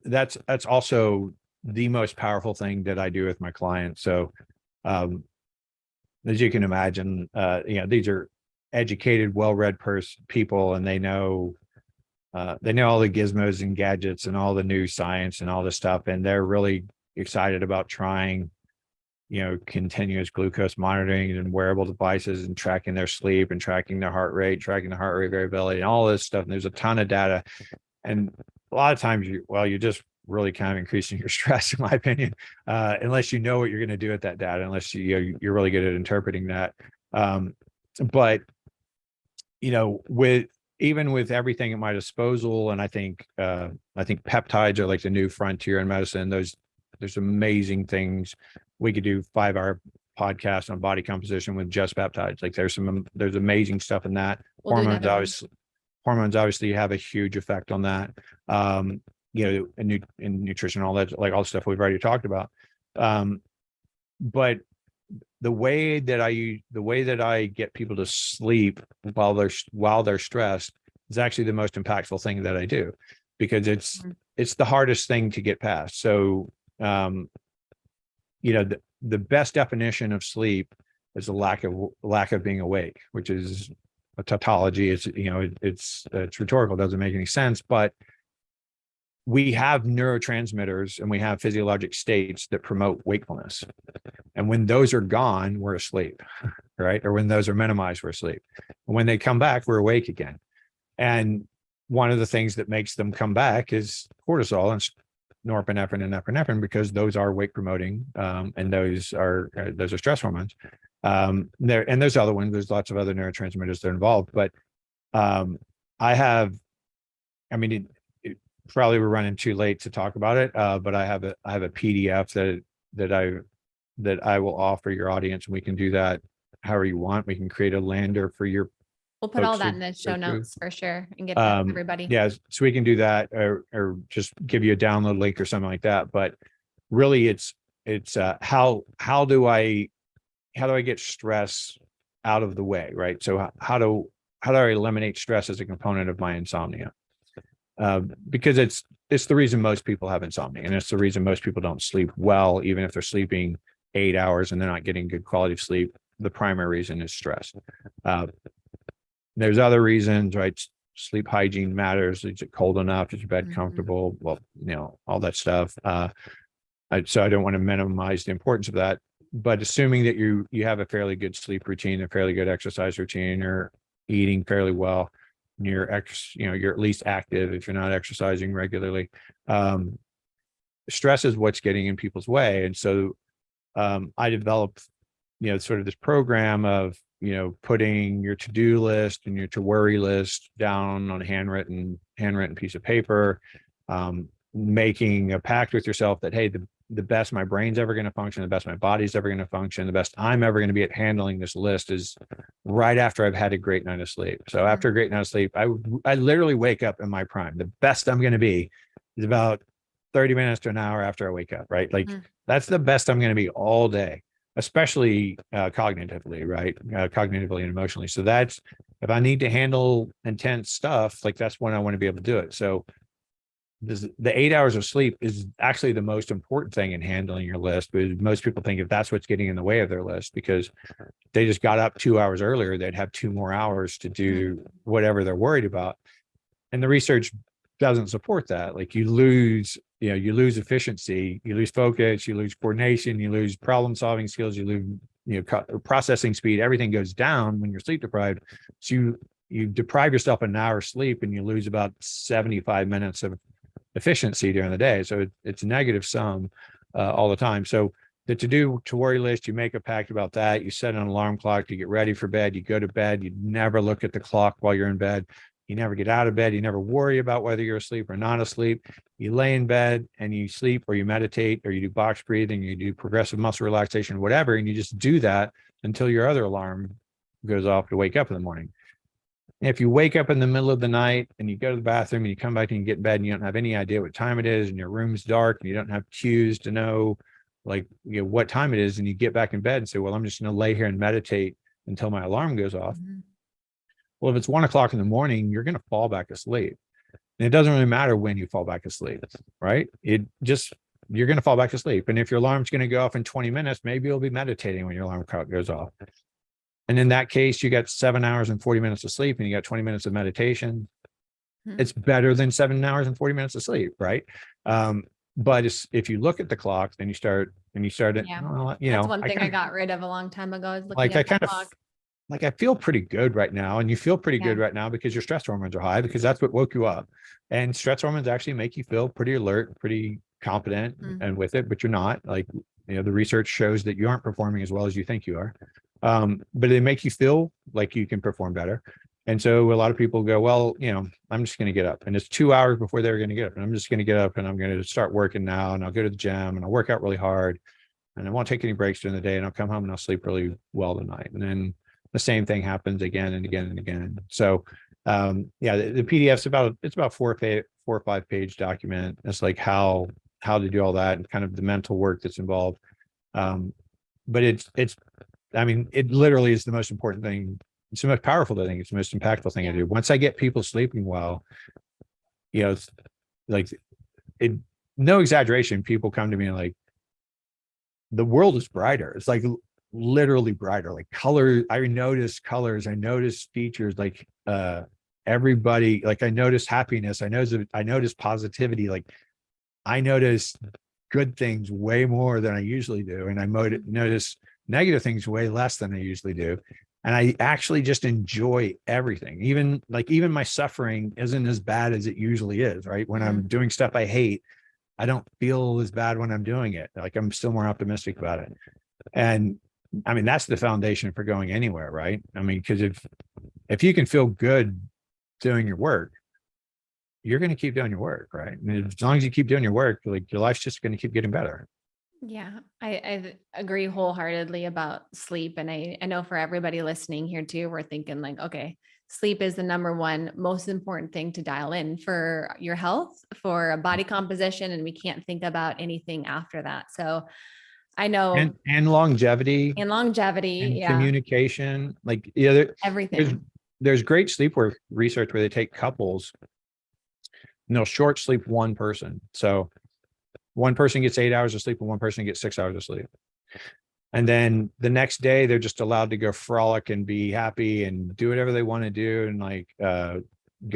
that's also the most powerful thing that I do with my clients. So as you can imagine, these are educated, well-read people, and they know all the gizmos and gadgets and all the new science and all this stuff. And they're really excited about trying, continuous glucose monitoring and wearable devices and tracking their sleep and tracking their heart rate variability and all this stuff. And there's a ton of data. And a lot of times you're just really kind of increasing your stress, in my opinion, unless you know what you're going to do with that data, unless you're really good at interpreting that. But with everything at my disposal, and I think peptides are like the new frontier in medicine. There's amazing things. We could do 5-hour podcast on body composition with just peptides. Like there's amazing stuff in that. Hormones obviously have a huge effect on that. In nutrition, all that, like all the stuff we've already talked about. But the way that I get people to sleep while they're stressed is actually the most impactful thing that I do, because it's the hardest thing to get past. So, the best definition of sleep is a lack of being awake, which is a tautology. It's rhetorical. It doesn't make any sense, but we have neurotransmitters and we have physiologic states that promote wakefulness. And when those are gone, we're asleep, right? Or when those are minimized, we're asleep. And when they come back, we're awake again. And one of the things that makes them come back is cortisol and norepinephrine and epinephrine, because those are wake promoting, and those are stress hormones. There's other ones. There's lots of other neurotransmitters that are involved. But probably we're running too late to talk about it, but I have a PDF that I will offer your audience, and we can do that however you want. We can create a lander for your. We'll put all that in the show notes for sure and get that to everybody. Yeah, so we can do that, or just give you a download link or something like that. But really, it's how do I get stress out of the way, right? So how do I eliminate stress as a component of my insomnia? Because it's the reason most people have insomnia, and it's the reason most people don't sleep well, even if they're sleeping 8 hours and they're not getting good quality of sleep. The primary reason is stress. There's other reasons, right? Sleep hygiene matters. Is it cold enough? Is your bed comfortable? Well, all that stuff. So I don't want to minimize the importance of that, but assuming that you have a fairly good sleep routine, a fairly good exercise routine, or eating fairly well, you're at least active if you're not exercising regularly. Stress is what's getting in people's way. And so I developed, sort of this program of, putting your to-do list and your to-worry list down on a handwritten piece of paper, making a pact with yourself that, hey, the best my brain's ever going to function, the best my body's ever going to function, the best I'm ever going to be at handling this list is right after I've had a great night of sleep. So after a great night of sleep, I literally wake up in my prime. The best I'm going to be is about 30 minutes to an hour after I wake up, right? Like that's the best I'm going to be all day, especially cognitively, right? Cognitively and emotionally. So that's, if I need to handle intense stuff, like that's when I want to be able to do it. So the 8 hours of sleep is actually the most important thing in handling your list. But most people think if that's what's getting in the way of their list, because they just got up 2 hours earlier, they'd have 2 more hours to do whatever they're worried about. And the research doesn't support that. Like you lose efficiency, you lose focus, you lose coordination, you lose problem solving skills, you lose, processing speed, everything goes down when you're sleep deprived. So you deprive yourself an hour's sleep and you lose about 75 minutes of efficiency during the day. So it's a negative sum all the time. So the to worry list, you make a pact about that. You set an alarm clock to get ready for bed. You go to bed. You never look at the clock while you're in bed. You never get out of bed. You never worry about whether you're asleep or not asleep. You lay in bed and you sleep, or you meditate, or you do box breathing, you do progressive muscle relaxation, whatever. And you just do that until your other alarm goes off to wake up in the morning. If you wake up in the middle of the night and you go to the bathroom and you come back and you get in bed and you don't have any idea what time it is, and your room's dark and you don't have cues to know what time it is, and you get back in bed and say, well, I'm just going to lay here and meditate until my alarm goes off. Well, if it's 1 o'clock in the morning, you're going to fall back asleep. And it doesn't really matter when you fall back asleep, right? You're going to fall back asleep. And if your alarm's going to go off in 20 minutes, maybe you'll be meditating when your alarm clock goes off. And in that case, you got 7 hours and 40 minutes of sleep and you got 20 minutes of meditation. It's better than 7 hours and 40 minutes of sleep, right? But if you look at the clock, then you start it. Yeah. That's one thing I got rid of a long time ago, is looking at the clock. I feel pretty good right now. And you feel pretty good right now because your stress hormones are high, because that's what woke you up. And stress hormones actually make you feel pretty alert, pretty confident and with it, but you're not. The research shows that you aren't performing as well as you think you are. But they make you feel like you can perform better. And so a lot of people go, well, I'm just going to get up, and it's 2 hours before they're going to get up, and I'm just going to get up and I'm going to start working now, and I'll go to the gym and I'll work out really hard, and I won't take any breaks during the day, and I'll come home and I'll sleep really well tonight. And then the same thing happens again and again and again. So, the PDF's about 4 or 5 page document. It's like how to do all that and kind of the mental work that's involved. But it literally is the most important thing. It's the most powerful thing. It's the most impactful thing I do. Once I get people sleeping well, no exaggeration, people come to me and the world is brighter. It's literally brighter, color. I notice colors. I notice features, everybody, I notice happiness. I notice positivity. I notice good things way more than I usually do. And I notice negative things way less than I usually do. And I actually just enjoy everything. Even my suffering isn't as bad as it usually is, right? When I'm doing stuff I hate, I don't feel as bad when I'm doing it. I'm still more optimistic about it. And that's the foundation for going anywhere, right? Because if you can feel good doing your work, you're going to keep doing your work, right? And as long as you keep doing your work, your life's just going to keep getting better. Yeah, I agree wholeheartedly about sleep. And I know for everybody listening here too, we're thinking okay, sleep is the number one most important thing to dial in for your health, for a body composition. And we can't think about anything after that. So I know. And longevity. And communication, everything. There's great sleep work research where they take couples and they'll short sleep one person. So one person gets 8 hours of sleep and one person gets 6 hours of sleep. And then the next day they're just allowed to go frolic and be happy and do whatever they want to do. And go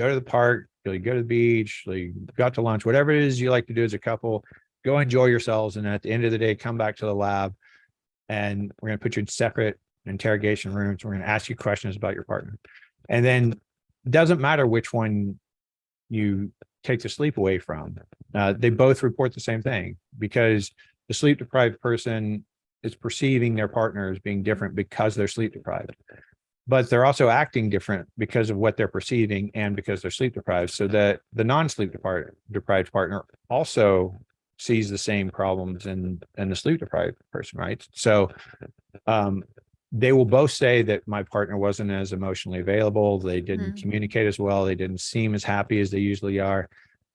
to the park, go to the beach, go out to lunch, whatever it is you like to do as a couple, go enjoy yourselves. And at the end of the day, come back to the lab and we're going to put you in separate interrogation rooms. We're going to ask you questions about your partner. And then it doesn't matter which one you take the sleep away from. They both report the same thing, because the sleep deprived person is perceiving their partner as being different because they're sleep deprived, but they're also acting different because of what they're perceiving and because they're sleep deprived. So that the non-sleep deprived partner also sees the same problems in the sleep deprived person, right? So they will both say that my partner wasn't as emotionally available. They didn't communicate as well. They didn't seem as happy as they usually are.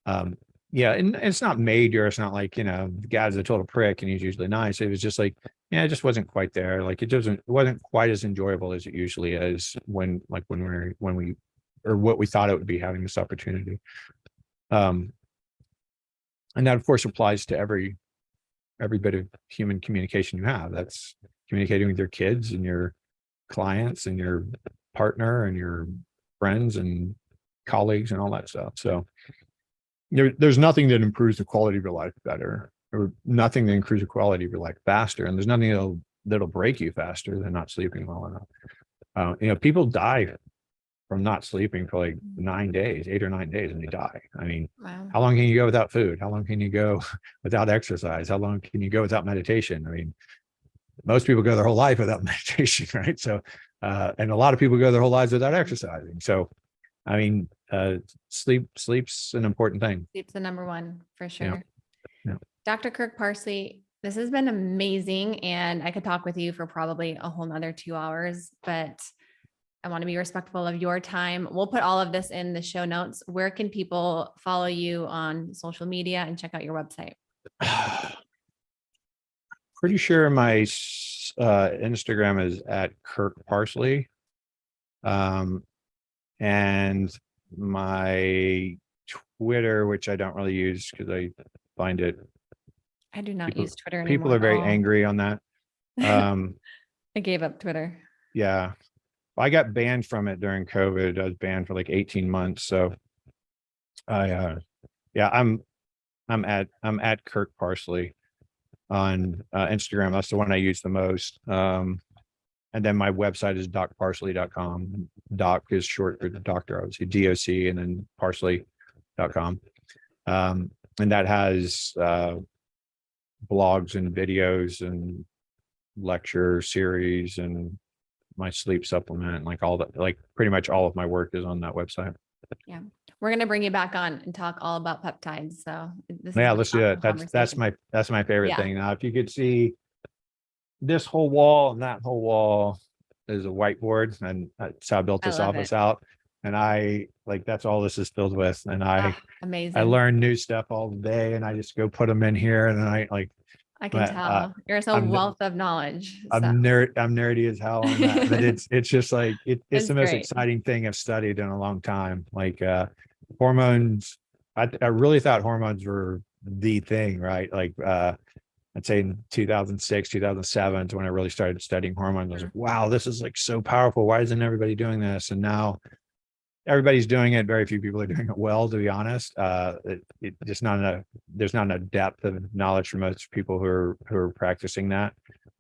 And it's not major. It's not the guy's a total prick and he's usually nice. It was just it just wasn't quite there. It wasn't quite as enjoyable as it usually is when we or what we thought it would be, having this opportunity. And that of course applies to every bit of human communication you have. That's communicating with your kids and your clients and your partner and your friends and colleagues and all that stuff. So there's nothing that improves the quality of your life better, or nothing that improves the quality of your life faster. And there's nothing that'll break you faster than not sleeping well enough. People die from not sleeping for like 9 days, 8 or 9 days, and they die. I mean, Wow. how long can you go without food? How long can you go without exercise? How long can you go without meditation? I mean, most people go their whole life without meditation, right? So, and a lot of people go their whole lives without exercising. So, I mean, sleep's an important thing. Sleep's the number one for sure. Yeah. Yeah. Dr. Kirk Parsley, this has been amazing. And I could talk with you for probably a whole nother 2 hours, but I want to be respectful of your time. We'll put all of this in the show notes. Where can people follow you on social media and check out your website? Pretty sure my Instagram is at Kirk Parsley. And my Twitter, which I don't really use because I find it. I do not use Twitter anymore. People are very at all. angry on that. I gave up Twitter. Yeah. I got banned from it during COVID. I was banned for like 18 months. So I'm at Kirk Parsley on Instagram. That's the one I use the most. And then my website is docparsley.com. Doc is short for doctor, obviously, DOC, and then parsley.com. And that has blogs and videos and lecture series and my sleep supplement, like all that, like pretty much all of my work is on that website. Yeah. We're going to bring you back on and talk all about peptides. So Let's do that. That's my favorite thing. Now, if you could see this whole wall and that whole wall is a whiteboard, and that's how I built this office out. And that's all this is filled with. And amazing. I learn new stuff all day, and I just go put them in here. And then I can tell you're a wealth of knowledge. I'm nerdy as hell on that, but it's just like it's the most great. exciting thing I've studied in a long time. Like hormones, I really thought hormones were the thing, right? Like I'd say in 2006, 2007 is when I really started studying hormones. I was like, wow, this is like so powerful. Why isn't everybody doing this? And now everybody's doing it. Very few people are doing it well, to be honest. There's not enough depth of knowledge for most people who are practicing that.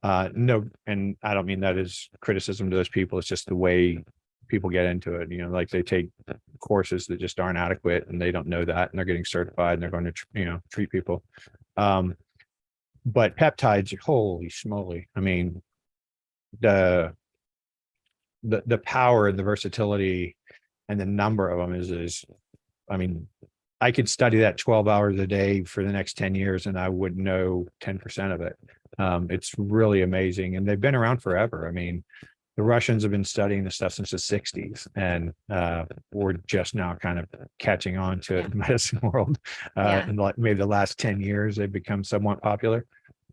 No, and I don't mean that as criticism to those people. It's just the way people get into it. Like they take courses that just aren't adequate, and they don't know that, and they're getting certified, and they're going to treat people. But peptides, holy schmoly! I mean, the power and the versatility and the number of them is I mean, I could study that 12 hours a day for the next 10 years and I wouldn't know 10% of it. It's really amazing. And they've been around forever. I mean, the Russians have been studying this stuff since the 60s, and we're just now kind of catching on to it in the medicine world. In like maybe the last 10 years, they've become somewhat popular.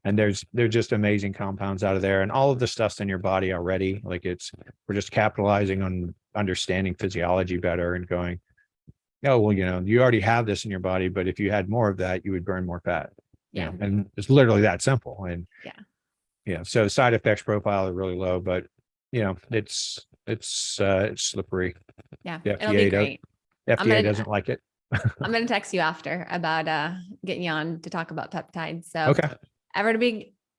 And they're just amazing compounds out of there, and all of the stuff's in your body already. Like we're just capitalizing on understanding physiology better and going, oh, well, you already have this in your body, but if you had more of that, you would burn more fat. Yeah. And it's literally that simple. And so side effects profile are really low, but it's slippery. Yeah. The It'll be great. FDA doesn't like it. I'm going to text you after about getting you on to talk about peptides. So okay.